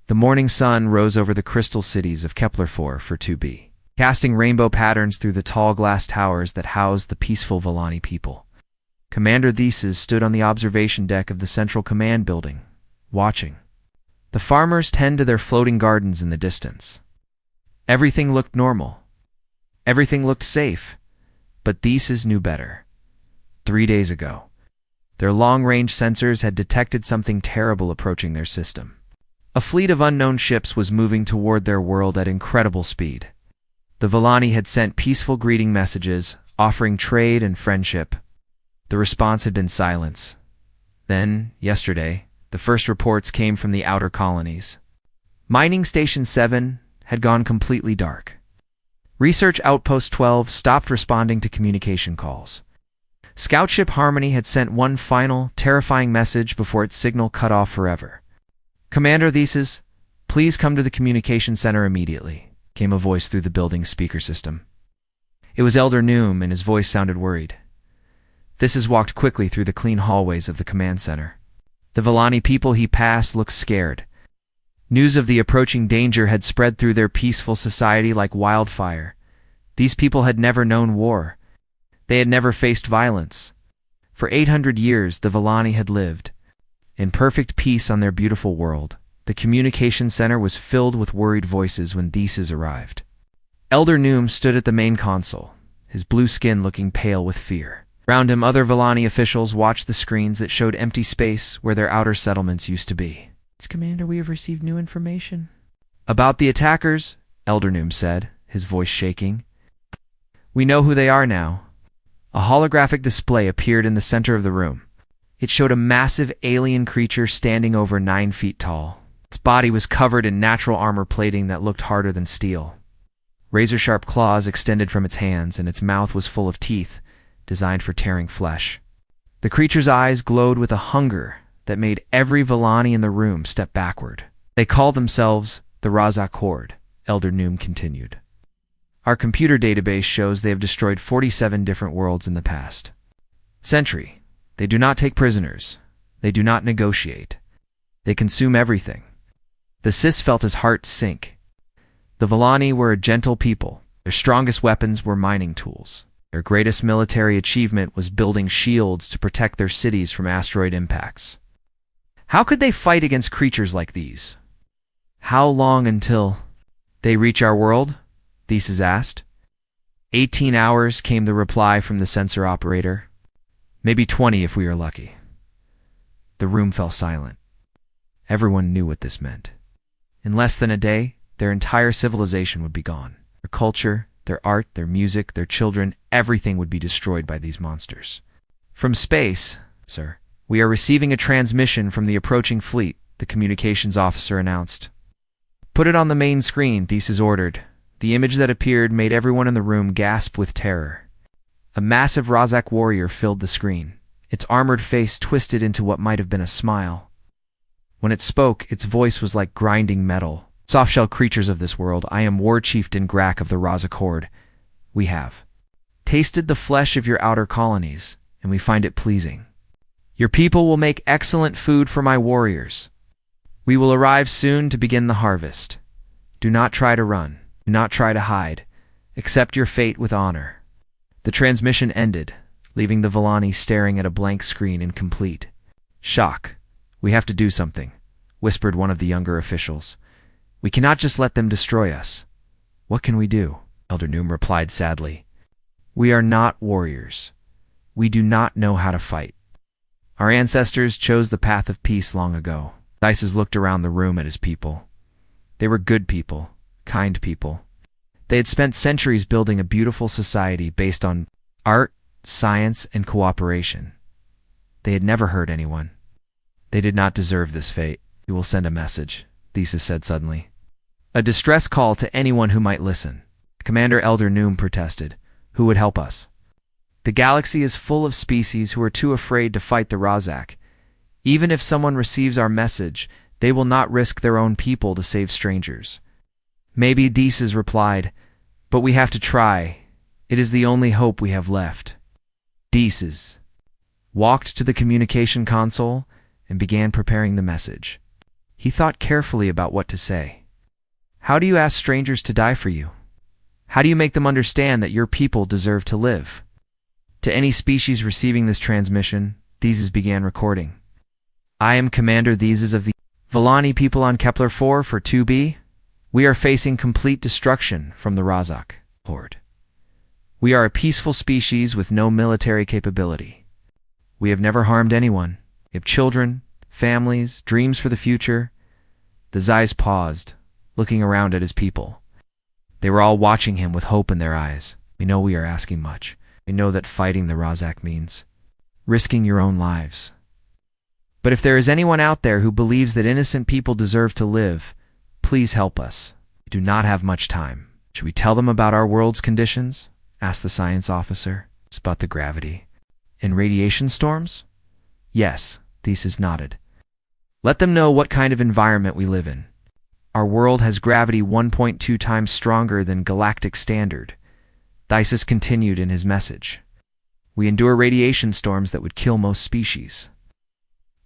The morning sun rose over the crystal cities of Kepler 4 for 2b, casting rainbow patterns through the tall glass towers that housed the peaceful Villani people. Commander Thesis stood on the observation deck of the Central Command building, watching. The farmers tend to their floating gardens in the distance. Everything looked normal. Everything looked safe. But Thesis knew better. 3 days ago, their long-range sensors had detected something terrible approaching their system. A fleet of unknown ships was moving toward their world at incredible speed. The Villani had sent peaceful greeting messages, offering trade and friendship. The response had been silence. Then, yesterday, the first reports came from the outer colonies. Mining Station 7 had gone completely dark. Research Outpost 12 stopped responding to communication calls. Scoutship Harmony had sent one final, terrifying message before its signal cut off forever. "Commander Thesis, please come to the communication center immediately," came a voice through the building's speaker system. It was Elder Noom, and his voice sounded worried. Thesis walked quickly through the clean hallways of the command center. The Villani people he passed looked scared. News of the approaching danger had spread through their peaceful society like wildfire. These people had never known war. They had never faced violence. For 800 years, the Villani had lived in perfect peace on their beautiful world. The communication center was filled with worried voices when Thesis arrived. Elder Noom stood at the main console, his blue skin looking pale with fear. Around him, other Villani officials watched the screens that showed empty space where their outer settlements used to be. "Commander, we have received new information about the attackers," Elder Noom said, his voice shaking. "We know who they are now." A holographic display appeared in the center of the room. It showed a massive alien creature standing over 9 feet tall. Its body was covered in natural armor plating that looked harder than steel. Razor-sharp claws extended from its hands, and its mouth was full of teeth, designed for tearing flesh. The creature's eyes glowed with a hunger that made every Villani in the room step backward. "They call themselves the Razak Horde," Elder Noom continued. "Our computer database shows they have destroyed 47 different worlds in the past century. They do not take prisoners. They do not negotiate. They consume everything." The Sis felt his heart sink. The Villani were a gentle people. Their strongest weapons were mining tools. Their greatest military achievement was building shields to protect their cities from asteroid impacts. How could they fight against creatures like these? "How long until they reach our world?" Thesis asked. 18 hours, came the reply from the sensor operator. "Maybe 20 if we are lucky." The room fell silent. Everyone knew what this meant. In less than a day, their entire civilization would be gone. Their culture, their art, their music, their children, everything would be destroyed by these monsters. "From space, sir. We are receiving a transmission from the approaching fleet," the communications officer announced. "Put it on the main screen," Thesis ordered. The image that appeared made everyone in the room gasp with terror. A massive Razak warrior filled the screen. Its armored face twisted into what might have been a smile. When it spoke, its voice was like grinding metal. "Softshell creatures of this world, I am War Chieftain Grak of the Razak Horde. We have tasted the flesh of your outer colonies, and we find it pleasing. Your people will make excellent food for my warriors. We will arrive soon to begin the harvest. Do not try to run. Do not try to hide. Accept your fate with honor." The transmission ended, leaving the Villani staring at a blank screen in complete shock. "We have to do something," whispered one of the younger officials. "We cannot just let them destroy us." "What can we do?" Elder Noom replied sadly. "We are not warriors. We do not know how to fight. Our ancestors chose the path of peace long ago." Thesis looked around the room at his people. They were good people, kind people. They had spent centuries building a beautiful society based on art, science, and cooperation. They had never hurt anyone. They did not deserve this fate. "We will send a message," Thesis said suddenly. "A distress call to anyone who might listen." Commander Elder Noom protested. "Who would help us? The galaxy is full of species who are too afraid to fight the Razak. Even if someone receives our message, they will not risk their own people to save strangers." "Maybe," Thesis replied, "but we have to try. It is the only hope we have left." Thesis walked to the communication console and began preparing the message. He thought carefully about what to say. How do you ask strangers to die for you? How do you make them understand that your people deserve to live? To any species receiving this transmission, Theses began recording. I am Commander Theses of the Volani people on Kepler-4 for 2B. We are facing complete destruction from the Razak horde. We are a peaceful species with no military capability. We have never harmed anyone. We have children, families, dreams for the future. The Zeiss paused, looking around at his people. They were all watching him with hope in their eyes. We know we are asking much. We know that fighting the Razak means risking your own lives. But if there is anyone out there who believes that innocent people deserve to live, please help us. We do not have much time. Should we tell them about our world's conditions? Asked the science officer. It's about the gravity. And radiation storms? Yes, Thesis nodded. Let them know what kind of environment we live in. Our world has gravity 1.2 times stronger than galactic standard. Thesis continued in his message. We endure radiation storms that would kill most species.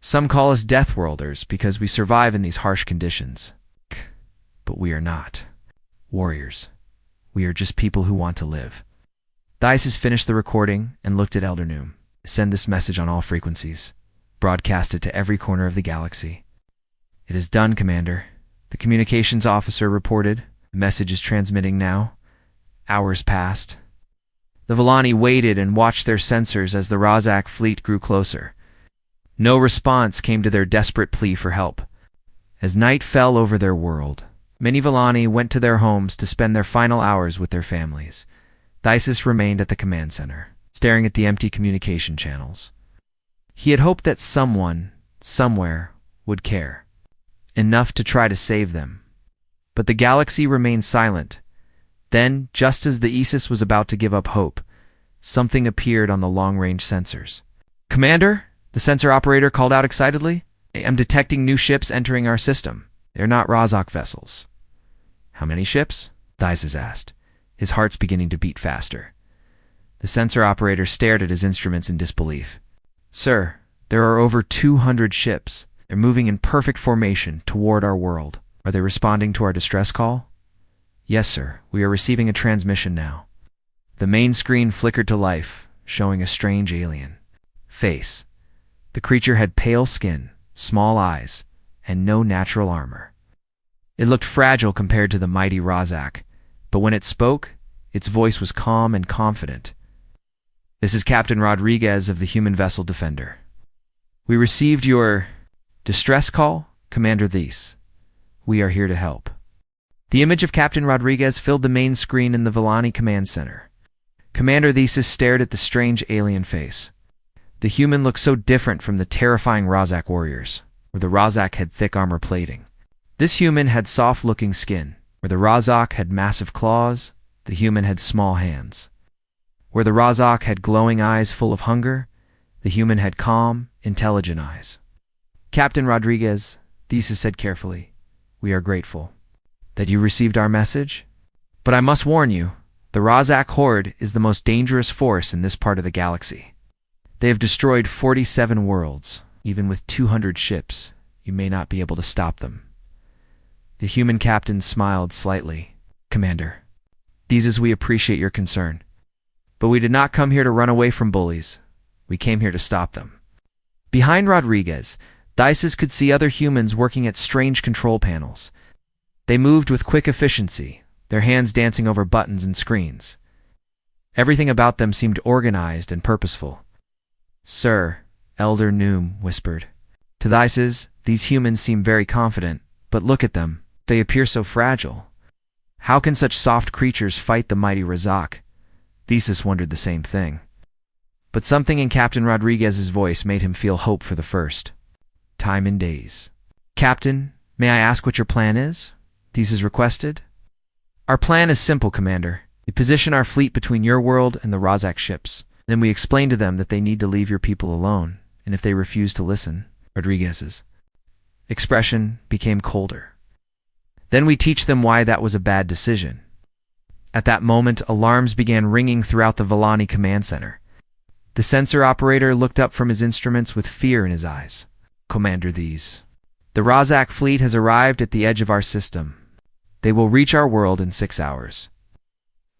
Some call us Deathworlders because we survive in these harsh conditions. But we are not warriors. We are just people who want to live. Thesis finished the recording and looked at Elder Noom. Send this message on all frequencies. Broadcast it to every corner of the galaxy. It is done, Commander. The communications officer reported. The message is transmitting now. Hours passed. The Volani waited and watched their sensors as the Razak fleet grew closer. No response came to their desperate plea for help. As night fell over their world, many Volani went to their homes to spend their final hours with their families. Thesis remained at the command center, staring at the empty communication channels. He had hoped that someone, somewhere, would care. Enough to try to save them. But the galaxy remained silent. Then, just as the Isis was about to give up hope, something appeared on the long-range sensors. Commander? The sensor operator called out excitedly. I am detecting new ships entering our system. They're not Razak vessels. How many ships? Thesis asked, his heart's beginning to beat faster. The sensor operator stared at his instruments in disbelief. Sir, there are over 200 ships. They're moving in perfect formation toward our world. Are they responding to our distress call? Yes, sir. We are receiving a transmission now. The main screen flickered to life, showing a strange alien face. The creature had pale skin, small eyes, and no natural armor. It looked fragile compared to the mighty Razak, but when it spoke, its voice was calm and confident. This is Captain Rodriguez of the human vessel Defender. We received your distress call, Commander Thesis. We are here to help. The image of Captain Rodriguez filled the main screen in the Volani command center. Commander Thesis stared at the strange alien face. The human looked so different from the terrifying Razak warriors, where the Razak had thick armor plating. This human had soft-looking skin. Where the Razak had massive claws, the human had small hands. Where the Razak had glowing eyes full of hunger, the human had calm, intelligent eyes. Captain Rodriguez, Thesis said carefully, we are grateful that you received our message. But I must warn you, the Razak horde is the most dangerous force in this part of the galaxy. They have destroyed 47 worlds. Even with 200 ships, you may not be able to stop them. The human captain smiled slightly. Commander, Thesis, we appreciate your concern. But we did not come here to run away from bullies. We came here to stop them. Behind Rodriguez, Thesis could see other humans working at strange control panels. They moved with quick efficiency, their hands dancing over buttons and screens. Everything about them seemed organized and purposeful. Sir, Elder Noom whispered. To Thesis, these humans seem very confident, but look at them. They appear so fragile. How can such soft creatures fight the mighty Razak? Thesis wondered the same thing. But something in Captain Rodriguez's voice made him feel hope for the first time in days. Captain, may I ask what your plan is? Thesis requested. Our plan is simple, Commander. We position our fleet between your world and the Razak ships. Then we explain to them that they need to leave your people alone, and if they refuse to listen, Rodriguez's expression became colder. Then we teach them why that was a bad decision. At that moment, alarms began ringing throughout the Volani command center. The sensor operator looked up from his instruments with fear in his eyes. Commander Thesis, The Razak fleet has arrived at the edge of our system. They will reach our world in 6 hours.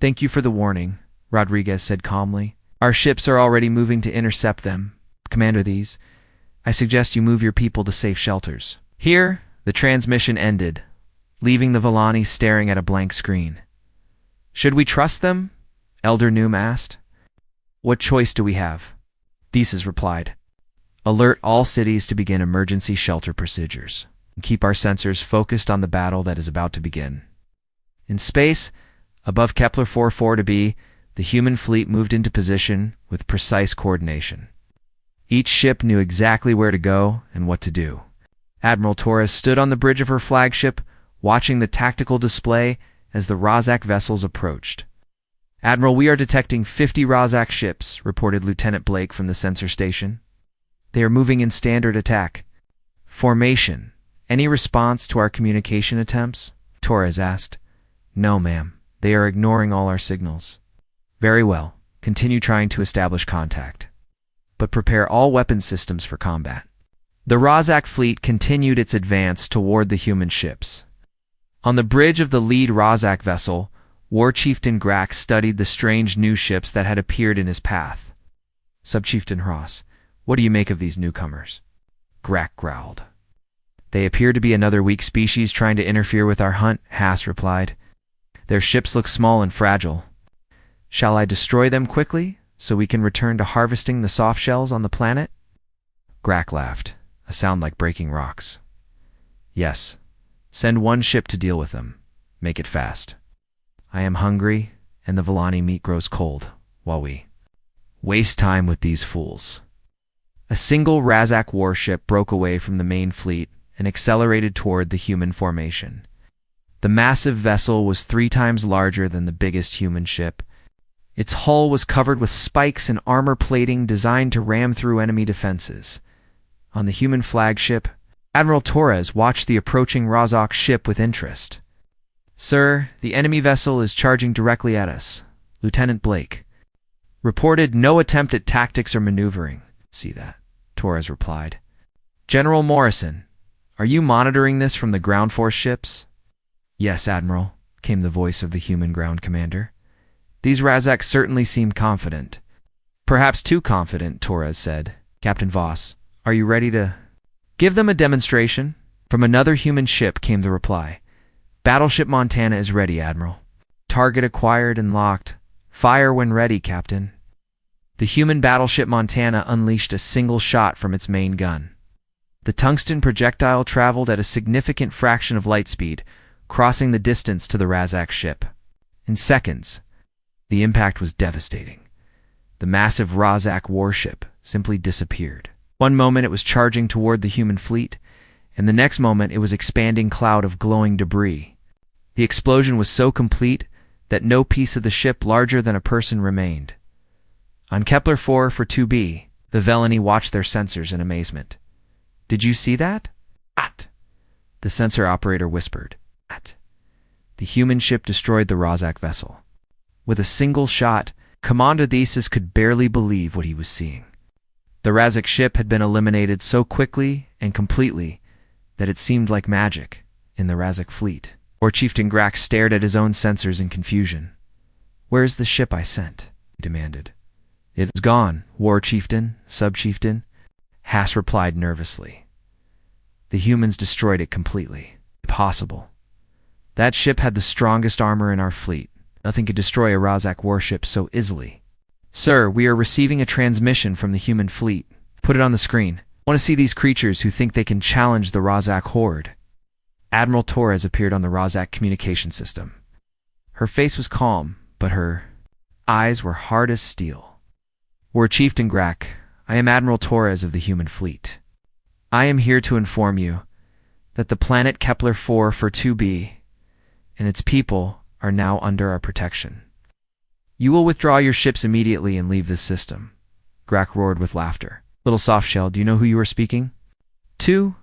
Thank you for the warning, Rodriguez said calmly. Our ships are already moving to intercept them. Commander These, I suggest you move your people to safe shelters. Here, the transmission ended, leaving the Villani staring at a blank screen. Should we trust them? Elder Noom asked. What choice do we have? Thesis replied. Alert all cities to begin emergency shelter procedures, and keep our sensors focused on the battle that is about to begin. In space, above Kepler 4-4b, the human fleet moved into position with precise coordination. Each ship knew exactly where to go and what to do. Admiral Torres stood on the bridge of her flagship, watching the tactical display as the Razak vessels approached. Admiral, we are detecting 50 Razak ships, reported Lieutenant Blake from the sensor station. They are moving in standard attack. Formation. Any response to our communication attempts? Torres asked. No, ma'am. They are ignoring all our signals. Very well. Continue trying to establish contact. But prepare all weapon systems for combat. The Razak fleet continued its advance toward the human ships. On the bridge of the lead Razak vessel, War Chieftain Grak studied the strange new ships that had appeared in his path. Sub-Chieftain Ross, what do you make of these newcomers? Grak growled. They appear to be another weak species trying to interfere with our hunt, Haas replied. Their ships look small and fragile. Shall I destroy them quickly, so we can return to harvesting the soft shells on the planet? Grak laughed, a sound like breaking rocks. Yes. Send one ship to deal with them. Make it fast. I am hungry, and the Villani meat grows cold, while we waste time with these fools. A single Razak warship broke away from the main fleet and accelerated toward the human formation. The massive vessel was 3 times larger than the biggest human ship. Its hull was covered with spikes and armor plating designed to ram through enemy defenses. On the human flagship, Admiral Torres watched the approaching Razak ship with interest. Sir, the enemy vessel is charging directly at us. Lieutenant Blake. Reported no attempt at tactics or maneuvering. See that, Torres replied. General Morrison, are you monitoring this from the ground force ships? Yes, Admiral, came the voice of the human ground commander. These Razaks certainly seem confident. Perhaps too confident, Torres said. Captain Voss, are you ready to give them a demonstration? From another human ship came the reply. Battleship Montana is ready, Admiral. Target acquired and locked. Fire when ready, Captain. The human battleship Montana unleashed a single shot from its main gun. The tungsten projectile traveled at a significant fraction of light speed, crossing the distance to the Razak ship. In seconds, the impact was devastating. The massive Razak warship simply disappeared. One moment it was charging toward the human fleet, and the next moment it was expanding cloud of glowing debris. The explosion was so complete that no piece of the ship larger than a person remained. On Kepler 4-2b, the Villani watched their sensors in amazement. Did you see that? At. The sensor operator whispered. At. The human ship destroyed the Razak vessel. With a single shot, Commander Thesis could barely believe what he was seeing. The Razak ship had been eliminated so quickly and completely that it seemed like magic in the Razak fleet. War Chieftain Grak stared at his own sensors in confusion. Where is the ship I sent? He demanded. It is gone, War Chieftain, Sub-Chieftain, Haas replied nervously. The humans destroyed it completely. Impossible. That ship had the strongest armor in our fleet. Nothing could destroy a Razak warship so easily. Sir, we are receiving a transmission from the human fleet. Put it on the screen. I want to see these creatures who think they can challenge the Razak horde. Admiral Torres appeared on the Razak communication system. Her face was calm, but her eyes were hard as steel. War Chieftain Grak, I am Admiral Torres of the human fleet. I am here to inform you that the planet Kepler 4-2b and its people are now under our protection. You will withdraw your ships immediately and leave this system. Grak roared with laughter. Little Softshell, do you know who you are speaking to?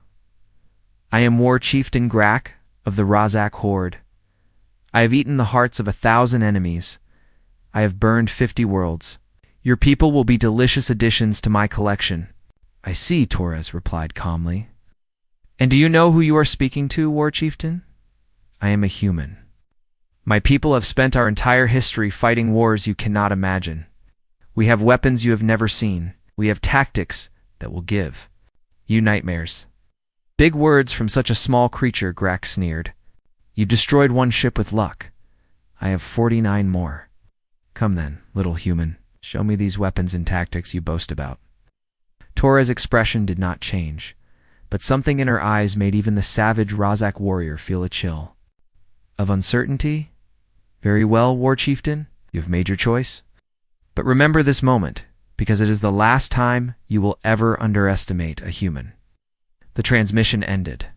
I am War Chieftain Grak of the Razak horde. I have eaten the hearts of 1,000 enemies. I have burned 50 worlds. Your people will be delicious additions to my collection. I see, Torres replied calmly. And do you know who you are speaking to, War Chieftain? I am a human. My people have spent our entire history fighting wars you cannot imagine. We have weapons you have never seen. We have tactics that will give you nightmares. Big words from such a small creature, Grak sneered. You've destroyed one ship with luck. I have 49 more. Come then, little human. Show me these weapons and tactics you boast about. Torres' expression did not change, but something in her eyes made even the savage Razak warrior feel a chill. Of uncertainty? Very well, War Chieftain, you have made your choice. But remember this moment, because it is the last time you will ever underestimate a human. The transmission ended.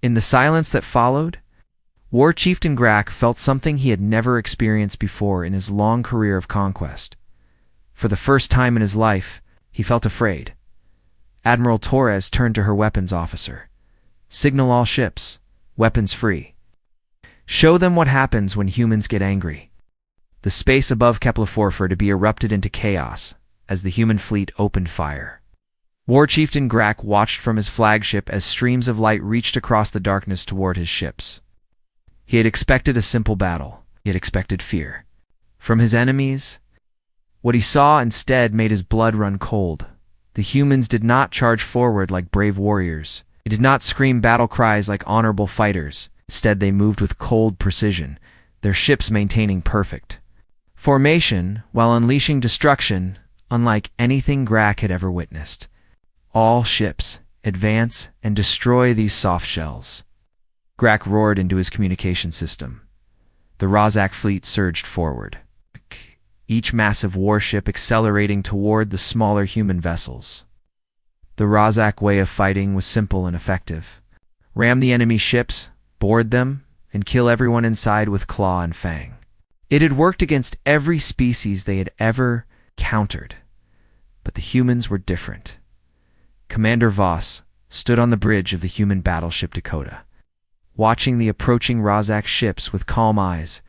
In the silence that followed, War Chieftain Grak felt something he had never experienced before in his long career of conquest. For the first time in his life, he felt afraid. Admiral Torres turned to her weapons officer. Signal all ships, weapons free. Show them what happens when humans get angry. The space above Kepler-4 to be erupted into chaos as the human fleet opened fire. War Chieftain Grak watched from his flagship as streams of light reached across the darkness toward his ships. He had expected a simple battle. He had expected fear. From his enemies, what he saw instead made his blood run cold. The humans did not charge forward like brave warriors. They did not scream battle cries like honorable fighters. Instead, they moved with cold precision, their ships maintaining perfect formation while unleashing destruction unlike anything Grak had ever witnessed. All ships, advance and destroy these soft shells. Grak roared into his communication system. The Razak fleet surged forward, each massive warship accelerating toward the smaller human vessels. The Razak way of fighting was simple and effective. Ram the enemy ships, board them, and kill everyone inside with claw and fang. It had worked against every species they had ever countered. But the humans were different. Commander Voss stood on the bridge of the human battleship Dakota, watching the approaching Razak ships with calm eyes.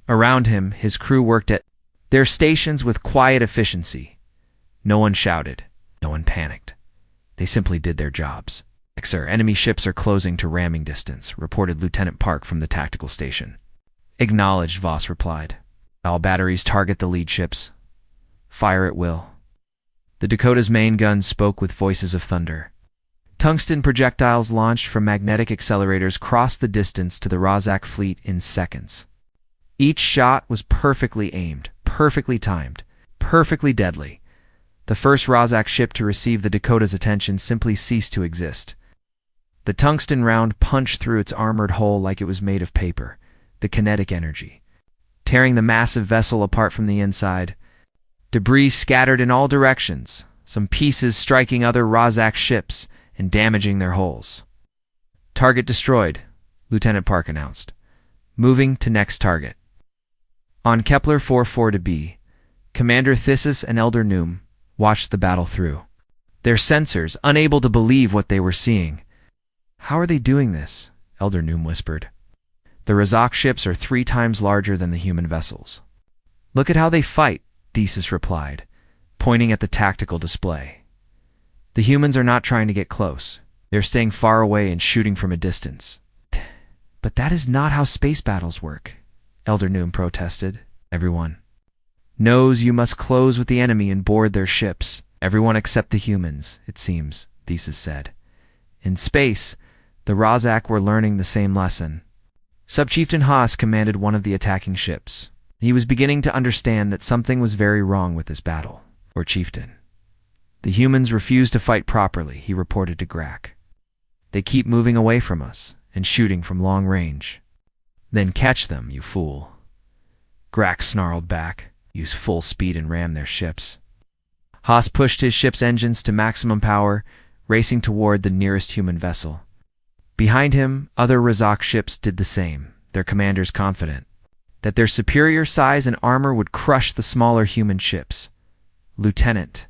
Around him, his crew worked at their stations with quiet efficiency. No one shouted. No one panicked. They simply did their jobs. Sir, enemy ships are closing to ramming distance, reported Lieutenant Park from the tactical station. Acknowledged, Voss replied. All batteries target the lead ships. Fire at will. The Dakota's main guns spoke with voices of thunder. Tungsten projectiles launched from magnetic accelerators crossed the distance to the Razak fleet in seconds. Each shot was perfectly aimed, perfectly timed, perfectly deadly. The first Razak ship to receive the Dakota's attention simply ceased to exist. The tungsten round punched through its armored hull like it was made of paper, the kinetic energy, tearing the massive vessel apart from the inside. Debris scattered in all directions, some pieces striking other Razak ships and damaging their hulls. Target destroyed, Lieutenant Park announced. Moving to next target. On Kepler-4 to B, Commander Thissis and Elder Noom watched the battle through. Their sensors, unable to believe what they were seeing. How are they doing this? Elder Noom whispered. The Razak ships are 3 times larger than the human vessels. Look at how they fight, Deasis replied, pointing at the tactical display. The humans are not trying to get close. They're staying far away and shooting from a distance. But that is not how space battles work, Elder Noom protested. Everyone knows you must close with the enemy and board their ships. Everyone except the humans, it seems, Thesis said. In space, the Razak were learning the same lesson. Subchieftain Haas commanded one of the attacking ships. He was beginning to understand that something was very wrong with this battle. Or Chieftain. The humans refuse to fight properly, he reported to Grak. They keep moving away from us and shooting from long range. Then catch them, you fool. Grak snarled back. Use full speed and ram their ships. Haas pushed his ship's engines to maximum power, racing toward the nearest human vessel. Behind him, other Razak ships did the same, their commanders confident that their superior size and armor would crush the smaller human ships. Lieutenant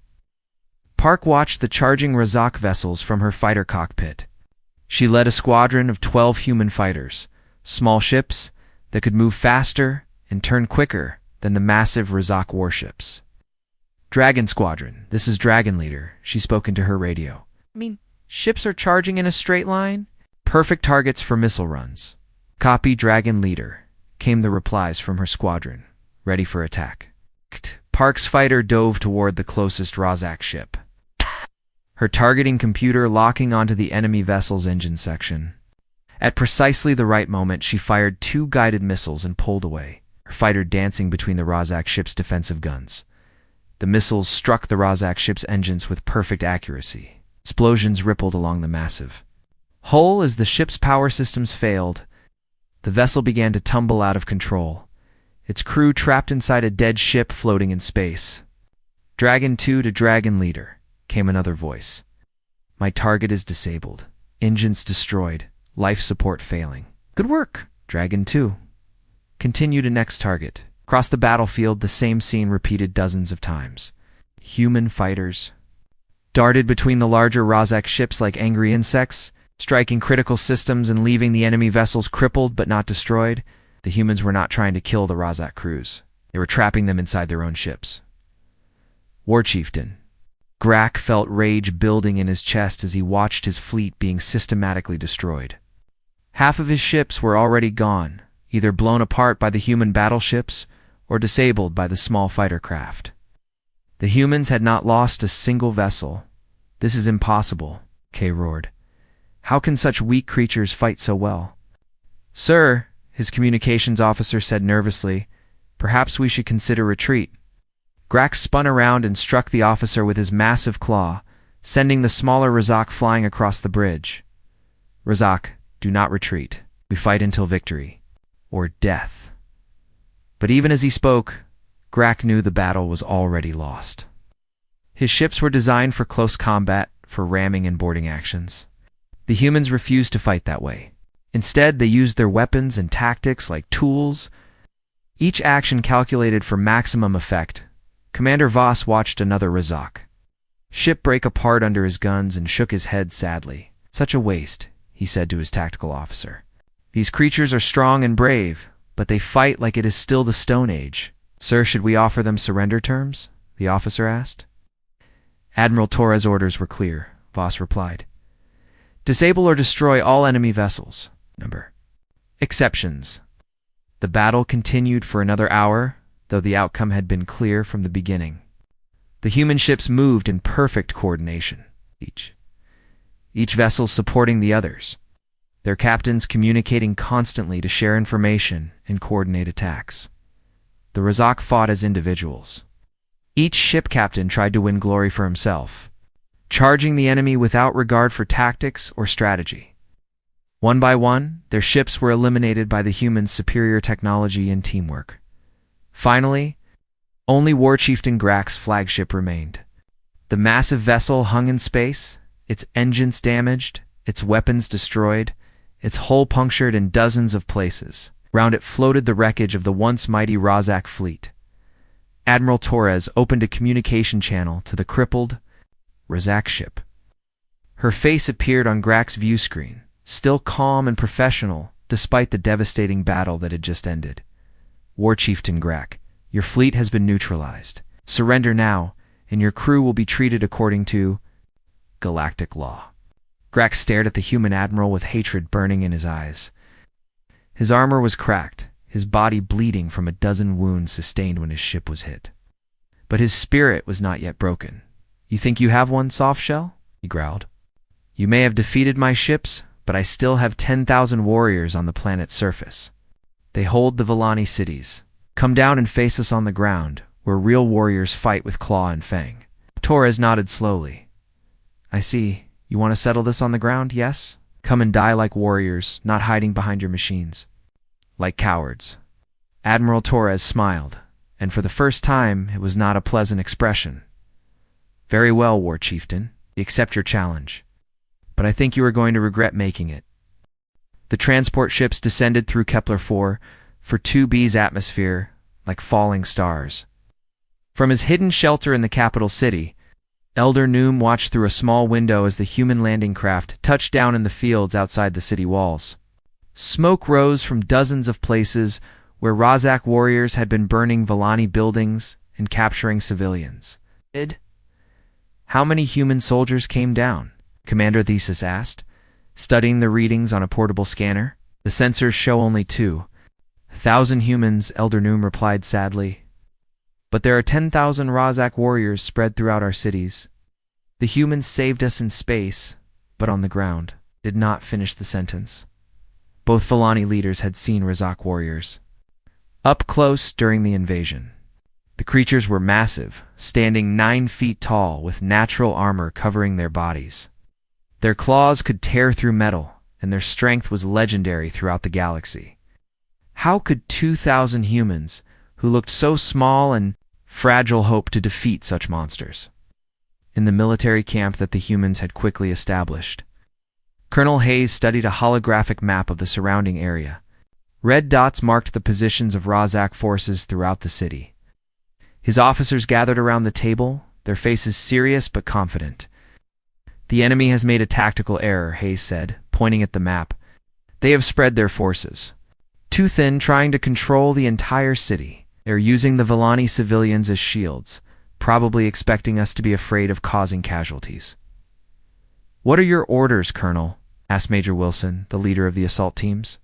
Park watched the charging Razak vessels from her fighter cockpit. She led a squadron of 12 human fighters, small ships that could move faster and turn quicker than the massive Razak warships. Dragon Squadron, this is Dragon Leader, she spoke into her radio. Ships are charging in a straight line. Perfect targets for missile runs. Copy, Dragon Leader, came the replies from her squadron, ready for attack. Park's fighter dove toward the closest Rozak ship, her targeting computer locking onto the enemy vessel's engine section. At precisely the right moment, she fired 2 guided missiles and pulled away, her fighter dancing between the Rozak ship's defensive guns. The missiles struck the Rozak ship's engines with perfect accuracy. Explosions rippled along the massive hull as the ship's power systems failed. The vessel began to tumble out of control, its crew trapped inside a dead ship floating in space. Dragon 2 to Dragon Leader, came another voice. My target is disabled. Engines destroyed. Life support failing. Good work, Dragon 2. Continue to next target. Across the battlefield, the same scene repeated dozens of times. Human fighters darted between the larger Rozak ships like angry insects, striking critical systems and leaving the enemy vessels crippled but not destroyed. The humans were not trying to kill the Rozak crews. They were trapping them inside their own ships. War Chieftain. Grak felt rage building in his chest as he watched his fleet being systematically destroyed. Half of his ships were already gone, either blown apart by the human battleships or disabled by the small fighter craft. The humans had not lost a single vessel. This is impossible, Kay roared. How can such weak creatures fight so well? Sir, his communications officer said nervously, perhaps we should consider retreat. Grak spun around and struck the officer with his massive claw, sending the smaller Rozak flying across the bridge. Rozak, do not retreat. We fight until victory. Or death. But even as he spoke, Grak knew the battle was already lost. His ships were designed for close combat, for ramming and boarding actions. The humans refused to fight that way. Instead, they used their weapons and tactics like tools, each action calculated for maximum effect. Commander Voss watched another Rozak ship break apart under his guns and shook his head sadly. Such a waste, he said to his tactical officer. These creatures are strong and brave, but they fight like it is still the Stone Age. Sir, should we offer them surrender terms? The officer asked. Admiral Torres' orders were clear, Voss replied. Disable or destroy all enemy vessels. Number. Exceptions. The battle continued for another hour, though the outcome had been clear from the beginning. The human ships moved in perfect coordination, each vessel supporting the others, their captains communicating constantly to share information and coordinate attacks. The Rozak fought as individuals. Each ship captain tried to win glory for himself, charging the enemy without regard for tactics or strategy. One by one, their ships were eliminated by the humans' superior technology and teamwork. Finally, only War Chieftain Grak's flagship remained. The massive vessel hung in space, its engines damaged, its weapons destroyed, its hull punctured in dozens of places. Round it floated the wreckage of the once mighty Rozak fleet. Admiral Torres opened a communication channel to the crippled Rozak ship. Her face appeared on Grak's view screen, still calm and professional despite the devastating battle that had just ended. War Chieftain Grak, your fleet has been neutralized. Surrender now, and your crew will be treated according to galactic law. Grak stared at the human admiral with hatred burning in his eyes. His armor was cracked, his body bleeding from a dozen wounds sustained when his ship was hit. But his spirit was not yet broken. You think you have one, Softshell? He growled. You may have defeated my ships, but I still have 10,000 warriors on the planet's surface. They hold the Villani cities. Come down and face us on the ground, where real warriors fight with claw and fang. Torres nodded slowly. I see. You want to settle this on the ground, yes? Come and die like warriors, not hiding behind your machines. Like cowards. Admiral Torres smiled, and for the first time it was not a pleasant expression. Very well, War Chieftain. We accept your challenge. But I think you are going to regret making it. The transport ships descended through Kepler-4 for 2B's atmosphere like falling stars. From his hidden shelter in the capital city, Elder Noom watched through a small window as the human landing craft touched down in the fields outside the city walls. Smoke rose from dozens of places where Rozak warriors had been burning Villani buildings and capturing civilians. How many human soldiers came down? Commander Thesis asked, studying the readings on a portable scanner. The sensors show only 2,000 humans, Elder Noom replied sadly. But there are 10,000 Razak warriors spread throughout our cities. The humans saved us in space, but on the ground. Did not finish the sentence. Both Villani leaders had seen Razak warriors up close during the invasion. The creatures were massive, standing 9 feet tall with natural armor covering their bodies. Their claws could tear through metal, and their strength was legendary throughout the galaxy. How could 2,000 humans, who looked so small and fragile, hope to defeat such monsters? In the military camp that the humans had quickly established, Colonel Hayes studied a holographic map of the surrounding area. Red dots marked the positions of Razak forces throughout the city. His officers gathered around the table, their faces serious but confident. The enemy has made a tactical error, Hayes said, pointing at the map. They have spread their forces too thin, trying to control the entire city. They're using the Villani civilians as shields, probably expecting us to be afraid of causing casualties. What are your orders, Colonel? Asked Major Wilson, the leader of the assault teams.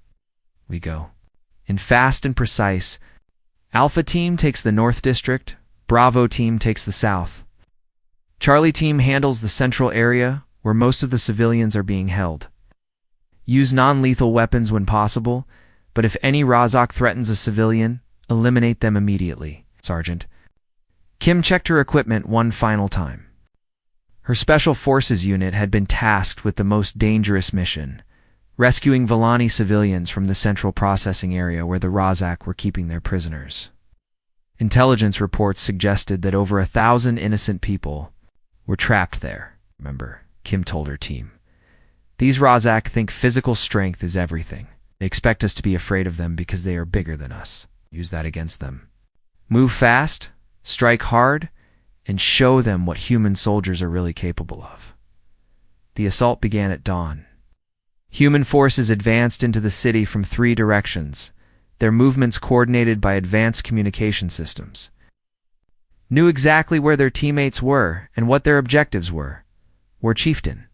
We go in fast and precise. Alpha Team takes the North District, Bravo Team takes the South. Charlie Team handles the central area where most of the civilians are being held. Use non-lethal weapons when possible, but if any Razak threatens a civilian, eliminate them immediately, Sergeant. Kim checked her equipment one final time. Her Special Forces unit had been tasked with the most dangerous mission, rescuing Villani civilians from the central processing area where the Razak were keeping their prisoners. Intelligence reports suggested that over 1,000 innocent people were trapped there. Remember, Kim told her team. These Razak think physical strength is everything. They expect us to be afraid of them because they are bigger than us. Use that against them. Move fast, strike hard, and show them what human soldiers are really capable of. The assault began at dawn. Human forces advanced into the city from 3 directions, their movements coordinated by advanced communication systems. Knew exactly where their teammates were and what their objectives were. War Chieftain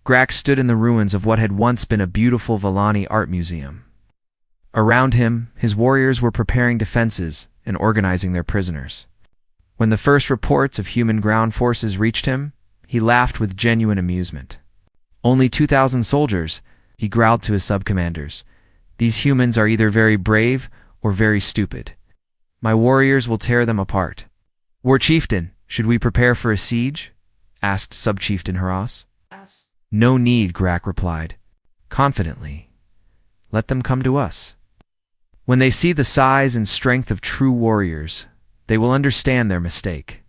Grax stood in the ruins of what had once been a beautiful Villani art museum. Around him, his warriors were preparing defenses and organizing their prisoners. When the first reports of human ground forces reached him, he laughed with genuine amusement. Only 2,000 soldiers, he growled to his sub-commanders. These humans are either very brave or very stupid. My warriors will tear them apart. War Chieftain, should we prepare for a siege? Asked Sub-Chieftain Haras. No need, Grak replied, confidently. Let them come to us. When they see the size and strength of true warriors, they will understand their mistake.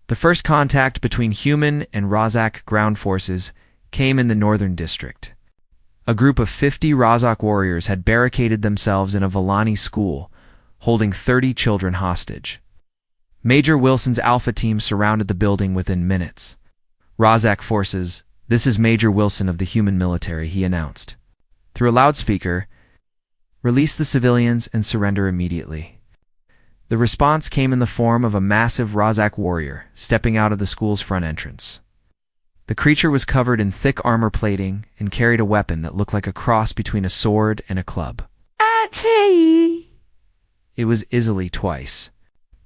The first contact between human and Razak ground forces came in the Northern District. A group of 50 Razak warriors had barricaded themselves in a Villani school, holding 30 children hostage. Major Wilson's Alpha Team surrounded the building within minutes. Razak forces, this is Major Wilson of the human military, he announced. Through a loudspeaker, release the civilians and surrender immediately. The response came in the form of a massive Razak warrior stepping out of the school's front entrance. The creature was covered in thick armor plating and carried a weapon that looked like a cross between a sword and a club. It was easily twice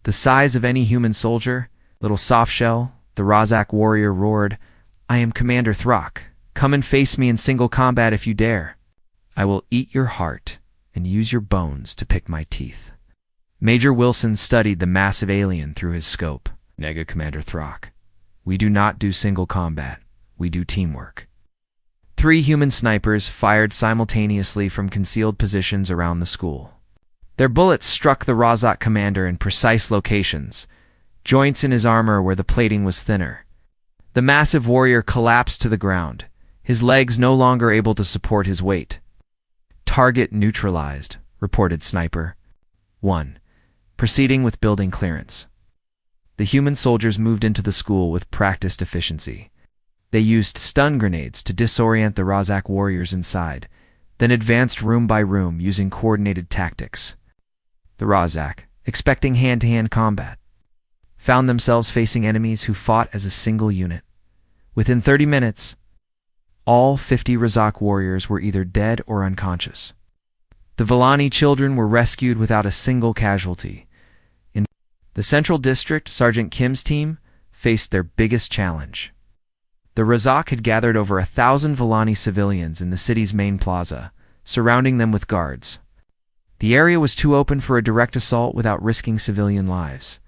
the size of any human soldier. Little softshell, the Razak warrior roared, I am Commander Throck. Come and face me in single combat if you dare. I will eat your heart and use your bones to pick my teeth. Major Wilson studied the massive alien through his scope. Nega Commander Throck. We do not do single combat. We do teamwork. 3 human snipers fired simultaneously from concealed positions around the school. Their bullets struck the Razak commander in precise locations, joints in his armor where the plating was thinner. The massive warrior collapsed to the ground, his legs no longer able to support his weight. Target neutralized, reported Sniper 1. Proceeding with building clearance. The human soldiers moved into the school with practiced efficiency. They used stun grenades to disorient the Razak warriors inside, then advanced room by room using coordinated tactics. The Razak, expecting hand-to-hand combat, found themselves facing enemies who fought as a single unit. Within 30 minutes, All 50 Razak warriors were either dead or unconscious. The Villani children were rescued without a single casualty. In the Central District, Sergeant Kim's team faced their biggest challenge. The Razak had gathered over 1,000 Villani civilians in the city's main plaza, surrounding them with guards. The area was too open for a direct assault without risking civilian lives.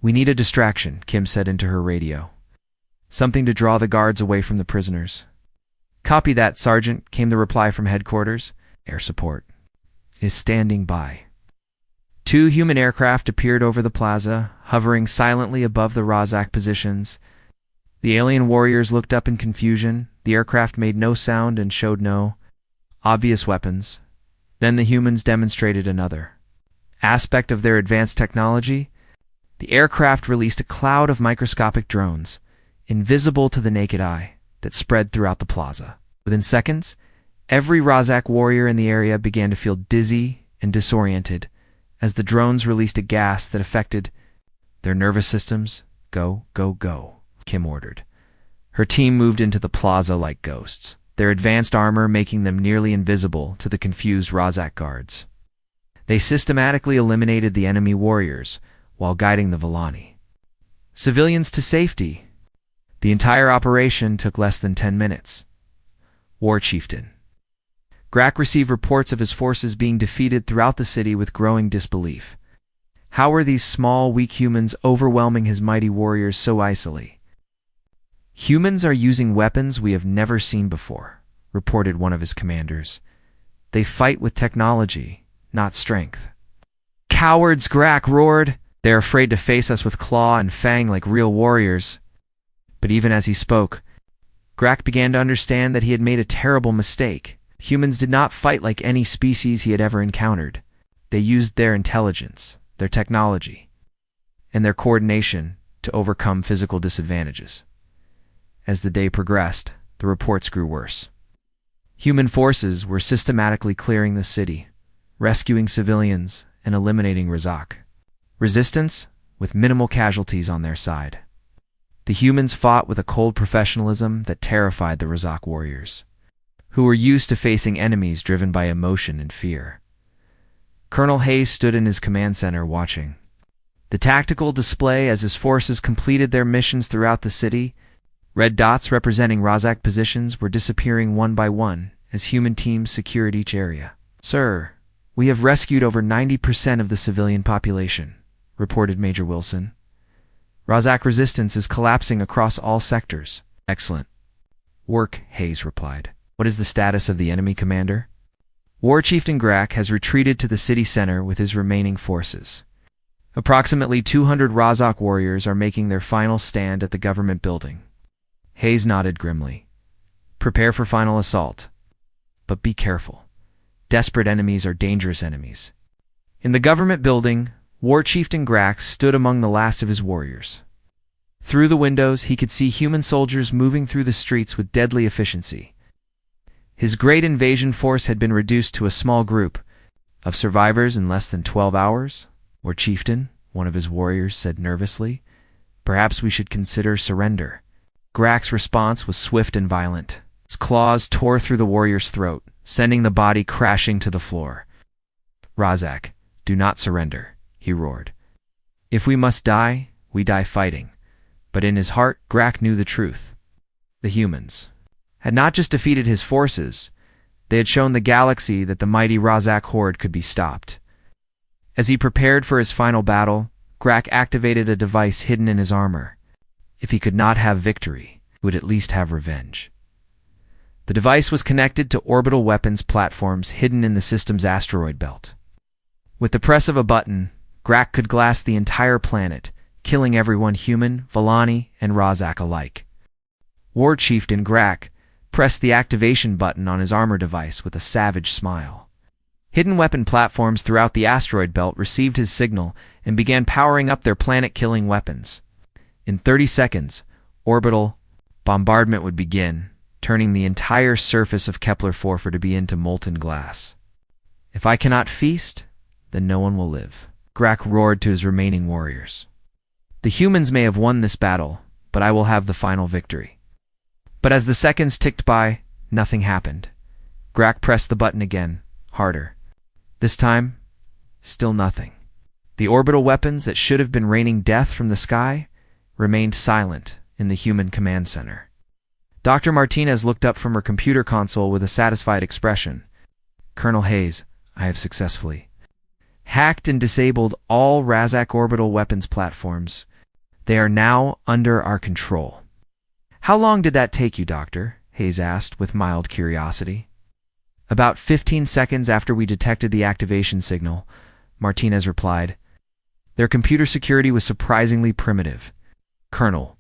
"We need a distraction," Kim said into her radio. "Something to draw the guards away from the prisoners." "Copy that, Sergeant," came the reply from headquarters. "Air support is standing by." 2 human aircraft appeared over the plaza, hovering silently above the Razak positions. The alien warriors looked up in confusion. The aircraft made no sound and showed no obvious weapons. Then the humans demonstrated another aspect of their advanced technology. The aircraft released a cloud of microscopic drones, invisible to the naked eye, that spread throughout the plaza. Within seconds, every Razak warrior in the area began to feel dizzy and disoriented as the drones released a gas that affected their nervous systems. "Go, go, go," Kim ordered. Her team moved into the plaza like ghosts, their advanced armor making them nearly invisible to the confused Razak guards. They systematically eliminated the enemy warriors while guiding the Villani civilians to safety. The entire operation took less than 10 minutes. War Chieftain Grak received reports of his forces being defeated throughout the city with growing disbelief. How were these small, weak humans overwhelming his mighty warriors so easily? "Humans are using weapons we have never seen before," reported one of his commanders. "They fight with technology, not strength." "Cowards!" Grak roared. "They're afraid to face us with claw and fang like real warriors." But even as he spoke, Grak began to understand that he had made a terrible mistake. Humans did not fight like any species he had ever encountered. They used their intelligence, their technology, and their coordination to overcome physical disadvantages. As the day progressed, the reports grew worse. Human forces were systematically clearing the city, rescuing civilians, and eliminating Razak resistance with minimal casualties on their side. The humans fought with a cold professionalism that terrified the Razak warriors, who were used to facing enemies driven by emotion and fear. Colonel Hayes stood in his command center watching the tactical display as his forces completed their missions throughout the city. Red dots representing Razak positions were disappearing one by one as human teams secured each area. "Sir, we have rescued over 90% of the civilian population," reported Major Wilson. "Razak resistance is collapsing across all sectors." "Excellent work," Hayes replied. "What is the status of the enemy, Commander?" "War Chieftain Grak has retreated to the city center with his remaining forces. Approximately 200 Razak warriors are making their final stand at the government building." Hayes nodded grimly. "Prepare for final assault. But be careful. Desperate enemies are dangerous enemies." In the government building, War Chieftain Grak stood among the last of his warriors. Through the windows, he could see human soldiers moving through the streets with deadly efficiency. His great invasion force had been reduced to a small group of survivors in less than 12 hours. "War Chieftain," one of his warriors said nervously, "perhaps we should consider surrender." Grak's response was swift and violent. His claws tore through the warrior's throat, sending the body crashing to the floor. "Razak, do not surrender," he roared. "If we must die, we die fighting." But in his heart, Grak knew the truth. The humans had not just defeated his forces, they had shown the galaxy that the mighty Razak horde could be stopped. As he prepared for his final battle, Grak activated a device hidden in his armor. If he could not have victory, he would at least have revenge. The device was connected to orbital weapons platforms hidden in the system's asteroid belt. With the press of a button, Grak could glass the entire planet, killing everyone human, Villani, and Razak alike. War Chieftain Grak pressed the activation button on his armor device with a savage smile. Hidden weapon platforms throughout the asteroid belt received his signal and began powering up their planet-killing weapons. In 30 seconds, orbital bombardment would begin, turning the entire surface of Kepler-4 to be into molten glass. "If I cannot feast, then no one will live," Grak roared to his remaining warriors. "The humans may have won this battle, but I will have the final victory." But as the seconds ticked by, Nothing happened. Grak pressed the button again, harder. This time, still nothing. The orbital weapons that should have been raining death from the sky remained silent in the human command center. Dr. Martinez looked up from her computer console with a satisfied expression. Colonel Hayes, I have successfully hacked and disabled all Razak orbital weapons platforms. They are now under our control. How long did that take you, Doctor? Hayes asked with mild curiosity. About 15 seconds after we detected the activation signal, Martinez replied. Their computer security was surprisingly primitive. Colonel.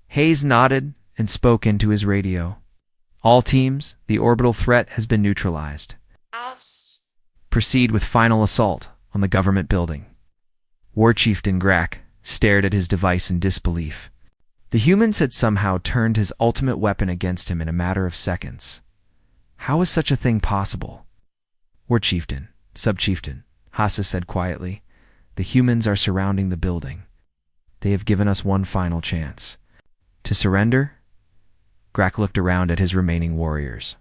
Hayes nodded and spoke into his radio. All teams, the orbital threat has been neutralized. Proceed with final assault on the government building. War Chieftain Grak stared at his device in disbelief. The humans had somehow turned his ultimate weapon against him in a matter of seconds. How is such a thing possible? War Chieftain, Sub-Chieftain, Hassa said quietly. The humans are surrounding the building. They have given us one final chance. To surrender? Grak looked around at his remaining warriors.